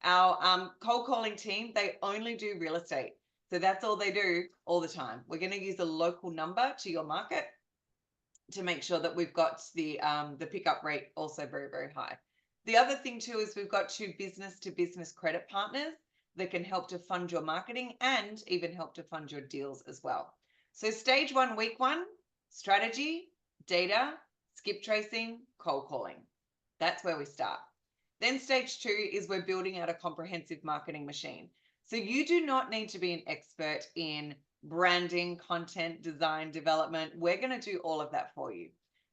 Our cold calling team, they only do real estate. So that's all they do all the time. We're going to use a local number to your market to make sure that we've got the pickup rate also very, very high. The other thing too is we've got 2 business-to-business credit partners that can help to fund your marketing and even help to fund your deals as well. So stage 1, week 1, strategy, data, skip tracing, cold calling. That's where we start. Then stage 2 is we're building out a comprehensive marketing machine. So you do not need to be an expert in branding, content, design, development. We're going to do all of that for you.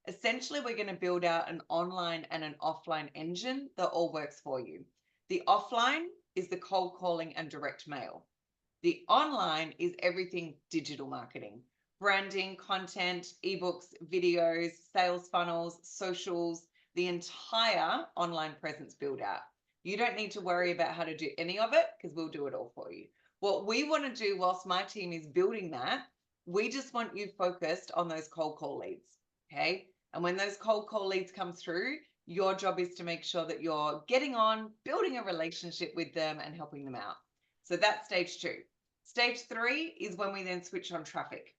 Essentially, we're going to build out an online and an offline engine that all works for you. The offline is the cold calling and direct mail. The online is everything digital marketing, branding, content, ebooks, videos, sales funnels, socials, the entire online presence build out. You don't need to worry about how to do any of it because we'll do it all for you. What we want to do whilst my team is building that, we just want you focused on those cold call leads, okay? And when those cold call leads come through, your job is to make sure that you're getting on, building a relationship with them and helping them out. So that's stage 2. Stage 3 is when we then switch on traffic.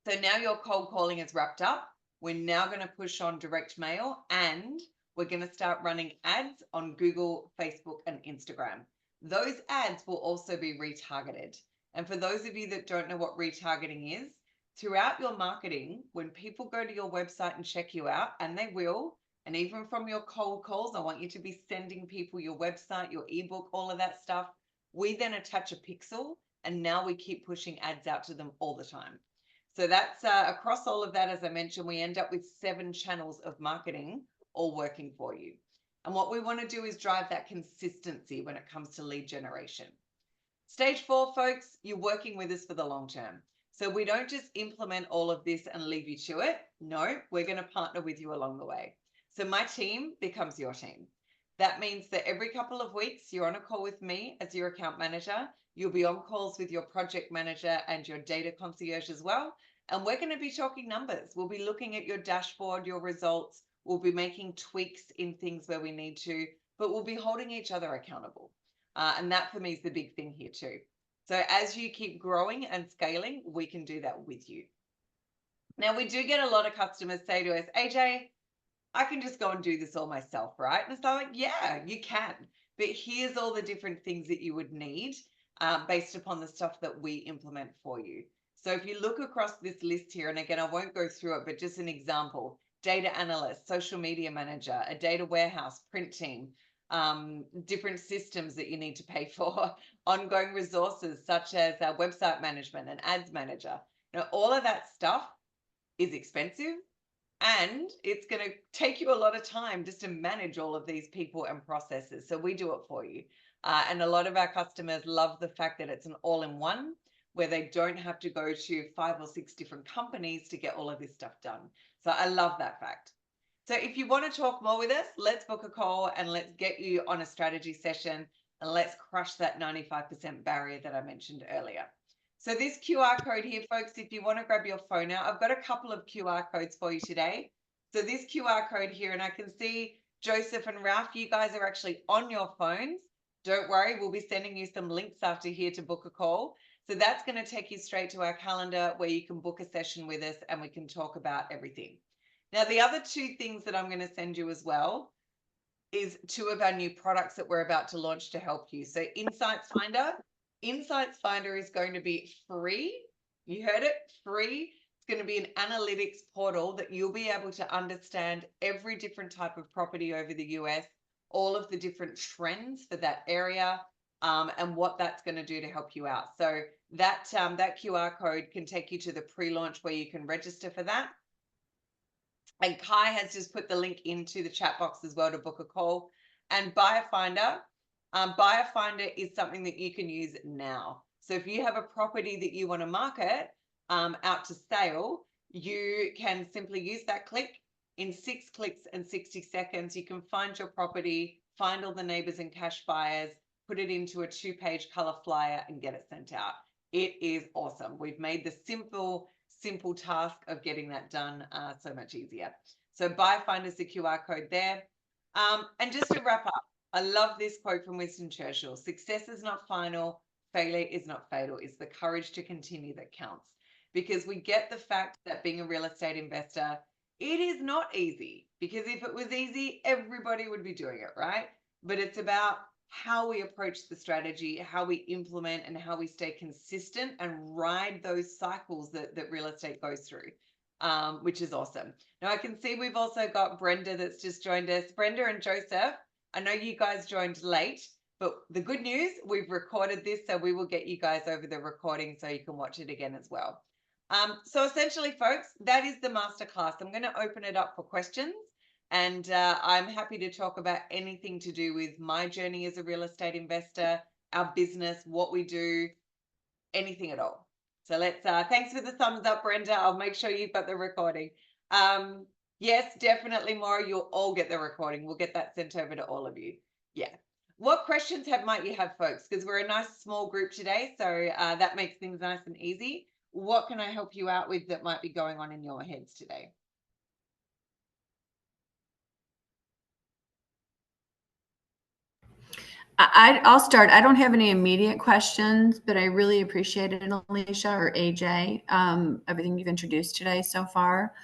So now your cold calling is wrapped up. We're now going to push on direct mail and we're going to start running ads on Google, Facebook, and Instagram. Those ads will also be retargeted. And for those of you that don't know what retargeting is, throughout your marketing, when people go to your website and check you out, and they will, and even from your cold calls, I want you to be sending people your website, your ebook, all of that stuff. We then attach a pixel, and now we keep pushing ads out to them all the time. So that's across all of that, as I mentioned, we end up with 7 channels of marketing all working for you. And what we want to do is drive that consistency when it comes to lead generation. Stage 4, folks, you're working with us for the long term. So we don't just implement all of this and leave you to it. No, we're going to partner with you along the way. So my team becomes your team. That means that every couple of weeks, you're on a call with me as your account manager. You'll be on calls with your project manager and your data concierge as well. And we're going to be talking numbers. We'll be looking at your dashboard, your results. We'll be making tweaks in things where we need to, but we'll be holding each other accountable. And that for me is the big thing here too. So as you keep growing and scaling, we can do that with you. Now, we do get a lot of customers say to us, AJ, I can just go and do this all myself, right? And it's like, yeah, you can. But here's all the different things that you would need based upon the stuff that we implement for you. So if you look across this list here, and again, I won't go through it, but just an example, data analyst, social media manager, a data warehouse, print team, different systems that you need to pay for, ongoing resources such as website management and ads manager. Now, all of that stuff is expensive, and it's going to take you a lot of time just to manage all of these people and processes. So we do it for you. And a lot of our customers love the fact that it's an all-in-one, where they don't have to go to 5 or 6 different companies to get all of this stuff done. So I love that fact. So if you want to talk more with us, let's book a call and let's get you on a strategy session, and let's crush that 95% barrier that I mentioned earlier. So this QR code here, folks, if you want to grab your phone out, I've got a couple of QR codes for you today. So this QR code here, and I can see Joseph and Ralph, you guys are actually on your phones. Don't worry, we'll be sending you some links after here to book a call. So that's going to take you straight to our calendar where you can book a session with us and we can talk about everything. Now, the other 2 things that I'm going to send you as well is 2 of our new products that we're about to launch to help you. So Insights Finder. Insights Finder is going to be free. You heard it, free. It's going to be an analytics portal that you'll be able to understand every different type of property over the US, all of the different trends for that area, and what that's going to do to help you out. So that QR code can take you to the pre-launch where you can register for that. And Kai has just put the link into the chat box as well to book a call. And Buyer Finder. Buyer Finder is something that you can use now. So if you have a property that you want to market out to sale, you can simply use that click. In 6 clicks and 60 seconds, you can find your property, find all the neighbors and cash buyers, put it into a 2-page color flyer and get it sent out. It is awesome. We've made the simple task of getting that done so much easier. So Buyer Finder is the QR code there. And just to wrap up, I love this quote from Winston Churchill: success is not final, failure is not fatal. It's the courage to continue that counts. Because we get the fact that being a real estate investor, it is not easy. Because if it was easy, everybody would be doing it, right? But it's about how we approach the strategy, how we implement, and how we stay consistent and ride those cycles that real estate goes through, which is awesome. Now I can see we've also got Brenda that's just joined us. Brenda and Joseph, I know you guys joined late, but the good news, we've recorded this, so we will get you guys over the recording so you can watch it again as well. So essentially, folks, that is the masterclass. I'm going to open it up for questions, and I'm happy to talk about anything to do with my journey as a real estate investor, our business, what we do, anything at all. So let's, thanks for the thumbs up, Brenda. I'll make sure you've got the recording. Yes, definitely, Maura, you'll all get the recording. We'll get that sent over to all of you. Yeah. What questions might you have, folks? Because we're a nice small group today, so that makes things nice and easy. What can I help you out with that might be going on in your heads today? I'll start. I don't have any immediate questions, but I really appreciated it, Alicia or AJ, everything you've introduced today so far.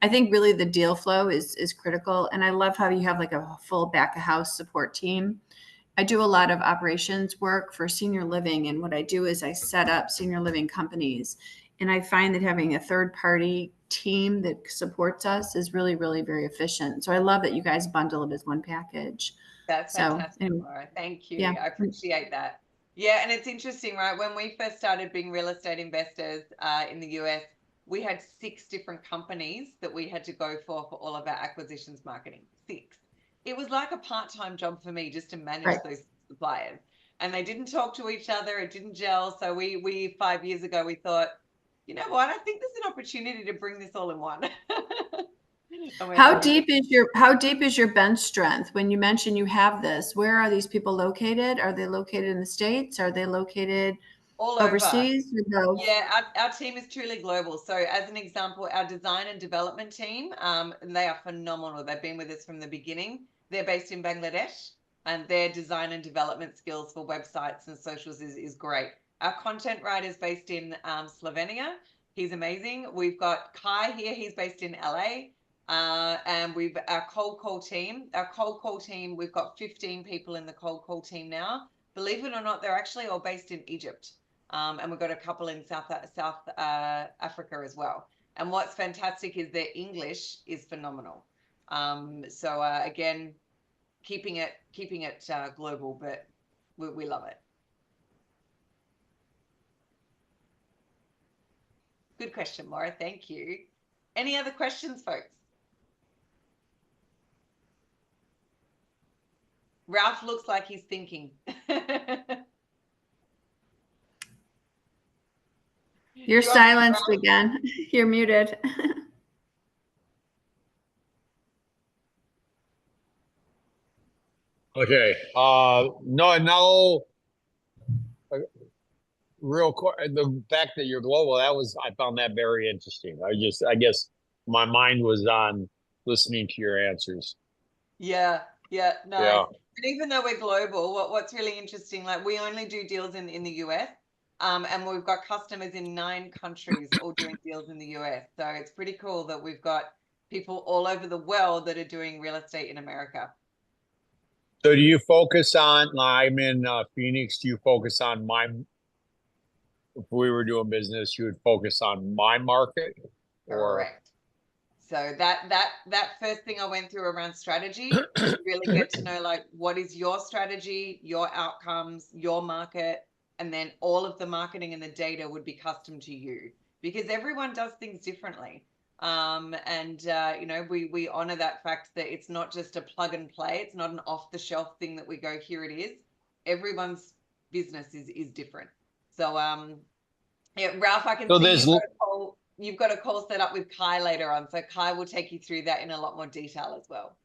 I think really the deal flow is critical. And I love how you have like a full back of house support team. I do a lot of operations work for senior living. And what I do is I set up senior living companies. And I find that having a third party team that supports us is really, really very efficient. So I love that you guys bundle it as one package. That's fantastic, Laura. Thank you. Yeah. I appreciate that. Yeah. And it's interesting, right? When we first started being real estate investors in the US, we had 6 different companies that we had to go for all of our acquisitions marketing. 6. It was like a part-time job for me just to manage those suppliers. And they didn't talk to each other. It didn't gel. So we 5 years ago, we thought, you know what? I think there's an opportunity to bring this all in one. How deep is your bench strength? When you mention you have this, where are these people located? Are they located in the States? Are they located all overseas? Yeah, our team is truly global. So as an example, our design and development team, and they are phenomenal. They've been with us from the beginning. They're based in Bangladesh. and their design and development skills for websites and socials is great. Our content writer is based in Slovenia. He's amazing. We've got Kai here. He's based in LA. And we've our cold call team. Our cold call team, we've got 15 people in the cold call team now. Believe it or not, they're actually all based in Egypt. And we've got a couple in South Africa as well. And what's fantastic is their English is phenomenal. So again, keeping it global, but we love it. Good question, Laura. Thank you. Any other questions, folks? Ralph looks like he's thinking. You're silenced again. You're muted. Okay. No. Real quick, the fact that you're global, I found that very interesting. I guess my mind was on listening to your answers. Yeah, nice. Yeah. And even though we're global, what's really interesting, like we only do deals in the US, and we've got customers in 9 countries all doing deals in the US. So it's pretty cool that we've got people all over the world that are doing real estate in America. So do you focus on, I'm in Phoenix, do you focus on if we were doing business, you would focus on my market? Or Correct. So that first thing I went through around strategy, really get to know like what is your strategy, your outcomes, your market, and then all of the marketing and the data would be custom to you because everyone does things differently. You know, we honor that fact that it's not just a plug and play. It's not an off the shelf thing that we go, here it is. Everyone's business is different. So yeah, Ralph, I can see you've got a call set up with Kai later on. So Kai will take you through that in a lot more detail as well.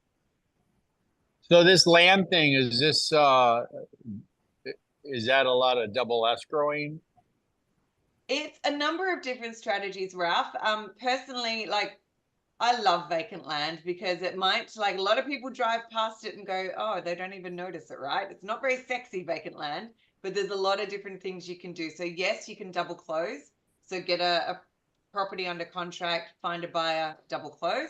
So this land thing, is that a lot of double escrowing? It's a number of different strategies, Ralph. Personally, like I love vacant land because it might, like a lot of people drive past it and go, oh, they don't even notice it, right? It's not very sexy vacant land, but there's a lot of different things you can do. So yes, you can double close. So get a property under contract, find a buyer, double close.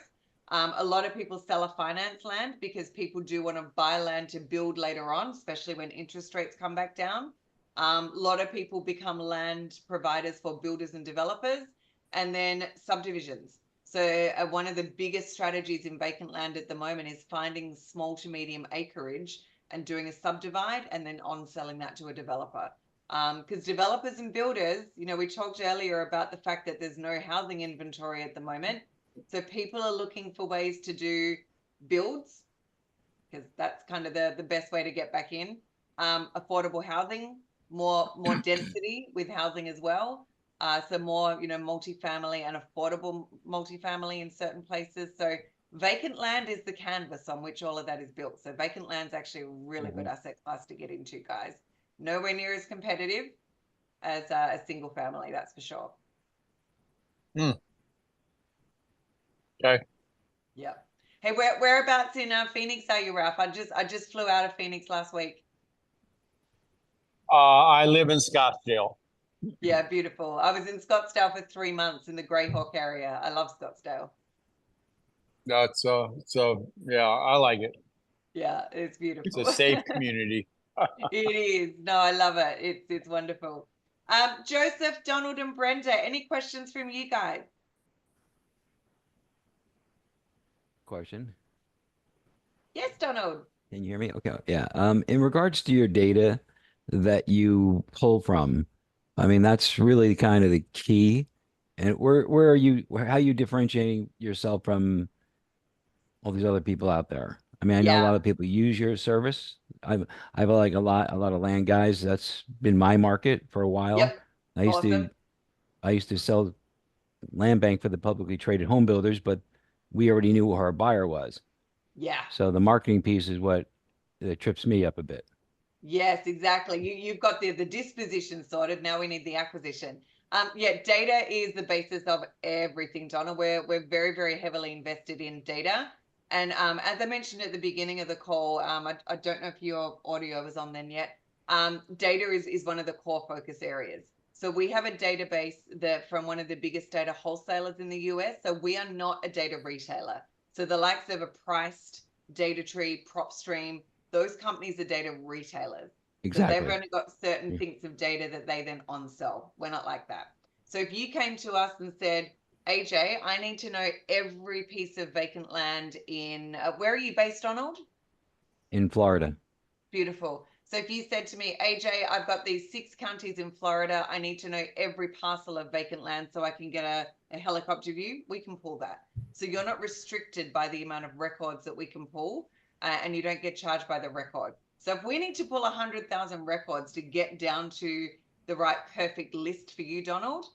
A lot of people sell a finance land because people do want to buy land to build later on, especially when interest rates come back down. A lot of people become land providers for builders and developers, and then subdivisions. So one of the biggest strategies in vacant land at the moment is finding small to medium acreage and doing a subdivide and then on selling that to a developer. Because developers and builders, you know, we talked earlier about the fact that there's no housing inventory at the moment. So people are looking for ways to do builds because that's kind of the best way to get back in. Affordable housing, more density with housing as well. So more, you know, multifamily and affordable multifamily in certain places. So vacant land is the canvas on which all of that is built. So vacant land's actually a really good asset class to get into, guys. Nowhere near as competitive as a single family, that's for sure. Okay. Yeah. Hey, whereabouts in Phoenix are you, Ralph? I just flew out of Phoenix last week. I live in Scottsdale. Yeah, beautiful. I was in Scottsdale for 3 months in the Greyhawk area. I love Scottsdale. Yeah, I like it. Yeah, it's beautiful. It's a safe community. It is. No, I love it. It's wonderful. Joseph, Donald, and Brenda, any questions from you guys? Question. Yes, Donald. Can you hear me? Okay. Yeah. In regards to your data that you pull from, I mean, that's really kind of the key. And where are you, how are you differentiating yourself from all these other people out there? I mean, I know a lot of people use your service. I have like a lot of land guys. That's been my market for a while. Yep. I used to sell land bank for the publicly traded home builders, but we already knew who our buyer was. Yeah. So the marketing piece is what trips me up a bit. Yes, exactly. You've got the disposition sorted. Now we need the acquisition. Yeah, data is the basis of everything, Donna. We're very, very heavily invested in data. And as I mentioned at the beginning of the call, I don't know if your audio was on then yet. Data is one of the core focus areas. So we have a database that from one of the biggest data wholesalers in the US. So we are not a data retailer. So the likes of a Priced, DataTree, PropStream, those companies are data retailers. So they've Exactly. only got certain things of data that they then on-sell. We're not like that. So if you came to us and said, AJ, I need to know every piece of vacant land in, where are you based, Donald? In Florida. Beautiful. So if you said to me, AJ, I've got these 6 counties in Florida, I need to know every parcel of vacant land so I can get a helicopter view, we can pull that. So you're not restricted by the amount of records that we can pull, and you don't get charged by the record. So if we need to pull 100,000 records to get down to the right perfect list for you, Donald,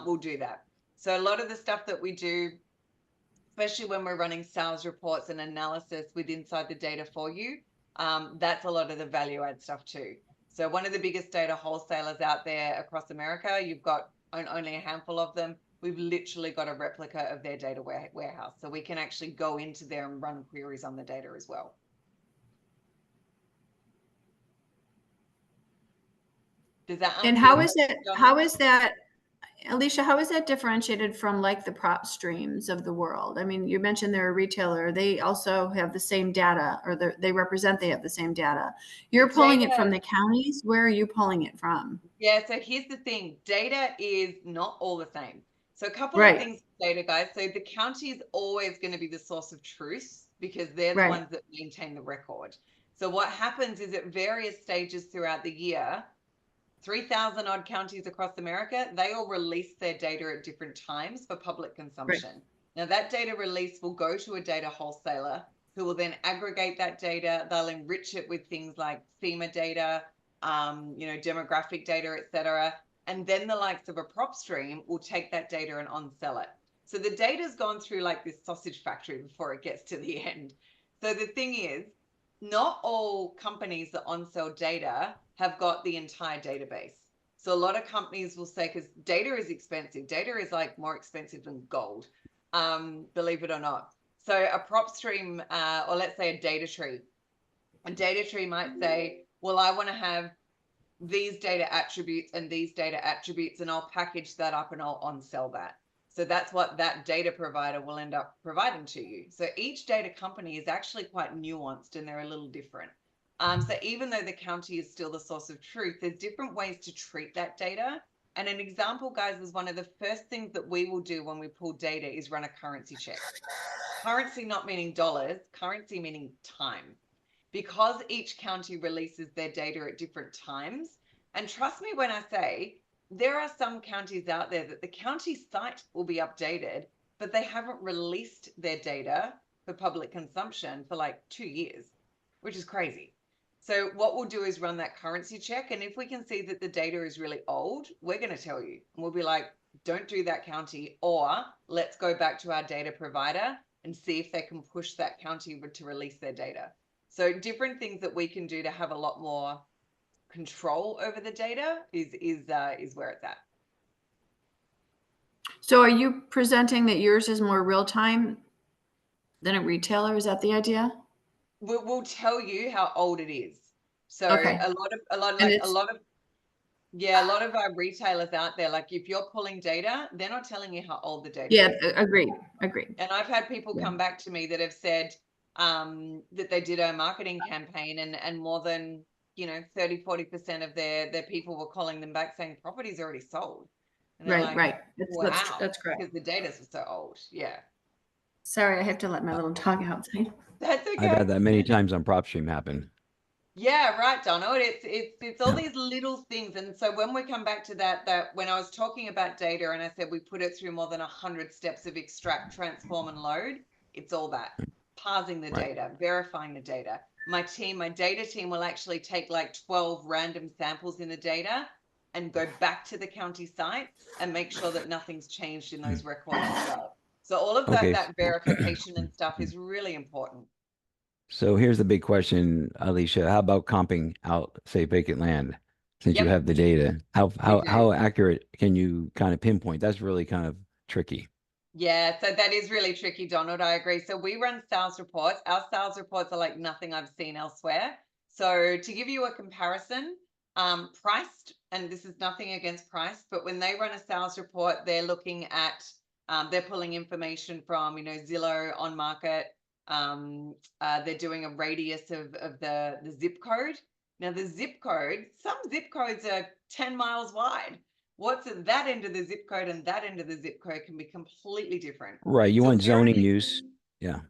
we'll do that. So a lot of the stuff that we do, especially when we're running sales reports and analysis with inside the data for you, that's a lot of the value add stuff too. So one of the biggest data wholesalers out there across America, you've got only a handful of them. We've literally got a replica of their data warehouse. So we can actually go into there and run queries on the data as well. Does that And answer how your is it, question, Donald? how is that, Alicia, how is that differentiated from like the prop streams of the world? I mean, you mentioned they're a retailer. They also have the same data, or they represent they have the same data. You're pulling it from the counties. Where are you pulling it from? Yeah, so here's the thing. Data is not all the same. So a couple Right. of things with data, guys. So the county is always going to be the source of truth because they're the Right. ones that maintain the record. So what happens is at various stages throughout the year, 3,000 odd counties across America, they all release their data at different times for public consumption. Now that data release will go to a data wholesaler who will then aggregate that data. They'll enrich it with things like FEMA data, demographic data, et cetera. And then the likes of a prop stream will take that data and on-sell it. So the data's gone through like this sausage factory before it gets to the end. So the thing is, not all companies that on-sell data have got the entire database. So a lot of companies will say, because data is expensive, data is like more expensive than gold, believe it or not. So a prop stream, or let's say a data tree might say, well, I want to have these data attributes and these data attributes, and I'll package that up and I'll on-sell that. So that's what that data provider will end up providing to you. So each data company is actually quite nuanced and they're a little different. So even though the county is still the source of truth, there's different ways to treat that data. And an example, guys, is one of the first things that we will do when we pull data is run a currency check. Currency not meaning dollars, currency meaning time. Because each county releases their data at different times. And trust me when I say, there are some counties out there that the county site will be updated, but they haven't released their data for public consumption for like 2 years, which is crazy. So what we'll do is run that currency check. And if we can see that the data is really old, we're going to tell you. And we'll be like, don't do that county, or let's go back to our data provider and see if they can push that county to release their data. So different things that we can do to have a lot more control over the data is where it's at. So are you presenting that yours is more real time than a retailer? Is that the idea? We'll tell you how old it is. So Okay. a lot of our retailers out there, like if you're pulling data, they're not telling you how old the data Yeah, is. agreed. And I've had people come back to me that have said that they did a marketing campaign and more than 30-40% of their people were calling them back saying property's already sold. And they're like, Right. wow, That's correct. because the data's so old. Yeah. Sorry, I have to let my little dog outside. That's okay. I've had that many times on PropStream happen. Yeah, right, Donald. It's all these little things. And so when we come back to that when I was talking about data and I said we put it through more than 100 steps of extract, transform, and load, it's all that. Parsing the data, verifying the data. My data team will actually take like 12 random samples in the data and go back to the county site and make sure that nothing's changed in those records as well. So all of that verification and stuff is really important. So here's the big question, Alicia. How about comping out, say, vacant land? Since you have the data, how accurate can you kind of pinpoint? That's really kind of tricky. Yeah, so that is really tricky, Donald. I agree. So we run sales reports. Our sales reports are like nothing I've seen elsewhere. So to give you a comparison, priced, and this is nothing against price, but when they run a sales report, they're looking at, they're pulling information from, Zillow, on market. They're doing a radius of the zip code. Now the zip code, some zip codes are 10 miles wide. What's at that end of the zip code and that end of the zip code can be completely different. Right. You So want we're zoning only- use. Yeah.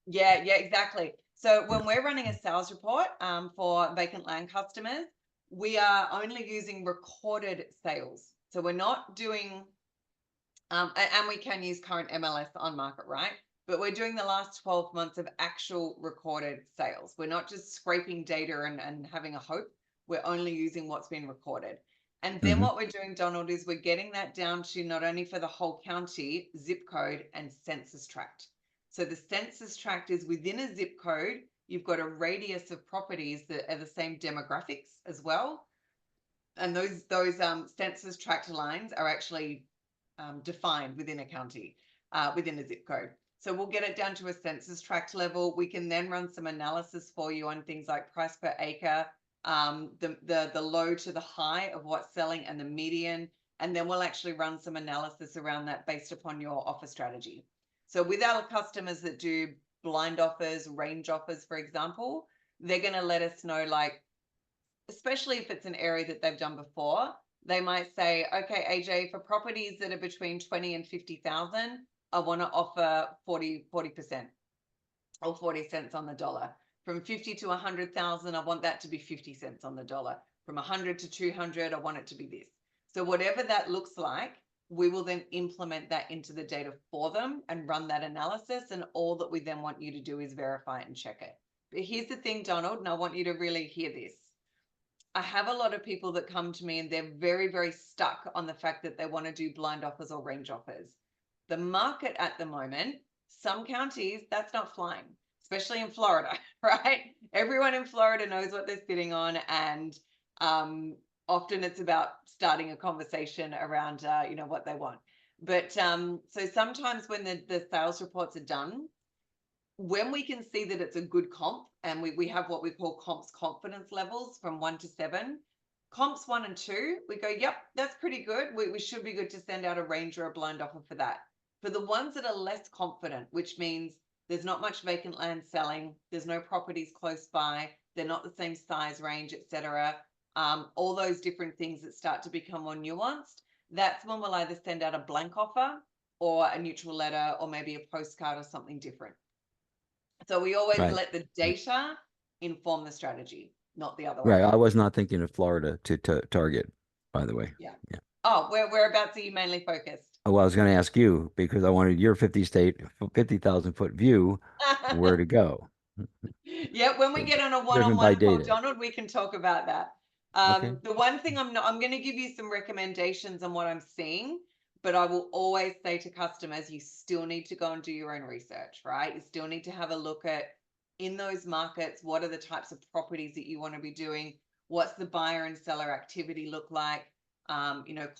Yeah, exactly. So when Yeah. we're running a sales report for vacant land customers, we are only using recorded sales. So we're not doing, and we can use current MLS on market, right? But we're doing the last 12 months of actual recorded sales. We're not just scraping data and having a hope. We're only using what's been recorded. And then what we're doing, Donald, is we're getting that down to not only for the whole county, zip code and census tract. So the census tract is within a zip code. You've got a radius of properties that are the same demographics as well. And those census tract lines are actually defined within a county, within a zip code. So we'll get it down to a census tract level. We can then run some analysis for you on things like price per acre, the low to the high of what's selling and the median. And then we'll actually run some analysis around that based upon your offer strategy. So with our customers that do blind offers, range offers, for example, they're going to let us know, like, especially if it's an area that they've done before, they might say, okay, AJ, for properties that are between 20 and 50,000, I want to offer 40% or 40 cents on the dollar. From 50 to 100,000, I want that to be 50 cents on the dollar. From 100 to 200, I want it to be this. So whatever that looks like, we will then implement that into the data for them and run that analysis. And all that we then want you to do is verify it and check it. But here's the thing, Donald, and I want you to really hear this. I have a lot of people that come to me and they're very, very stuck on the fact that they want to do blind offers or range offers. The market at the moment, some counties, that's not flying, especially in Florida, right? Everyone in Florida knows what they're sitting on, and often it's about starting a conversation around, what they want. But so sometimes when the sales reports are done, when we can see that it's a good comp, and we have what we call comps confidence levels from 1 to 7, comps 1 and 2, we go, yep, that's pretty good. We should be good to send out a range or a blind offer for that. For the ones that are less confident, which means there's not much vacant land selling, there's no properties close by, they're not the same size range, etc. All those different things that start to become more nuanced, that's when we'll either send out a blank offer or a neutral letter or maybe a postcard or something different. So we always Right. let the data inform the strategy, not the other way. Right. I was not thinking of Florida to target, by the way. Yeah. Yeah. Oh, whereabouts are you mainly focused? Well, I was going to ask you because I wanted your 50,000 foot view where to go. Yeah, when we get on a Driven by one-on-one call, data. Donald, we can talk about that. Okay. The one thing I'm going to give you some recommendations on what I'm seeing, but I will always say to customers, you still need to go and do your own research, right? You still need to have a look at, in those markets, what are the types of properties that you want to be doing? What's the buyer and seller activity look like?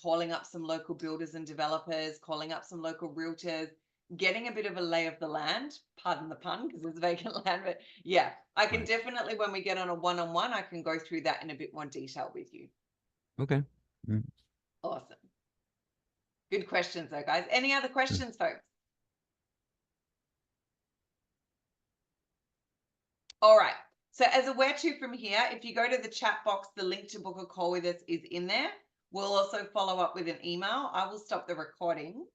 Calling up some local builders and developers, calling up some local realtors, getting a bit of a lay of the land, pardon the pun, because it's vacant land, but yeah, I can definitely, when we get on a one-on-one, I can go through that in a bit more detail with you. Okay. Awesome. Good questions though, guys. Any other questions, folks? All right. So as a where to from here, if you go to the chat box, the link to book a call with us is in there. We'll also follow up with an email. I will stop the recording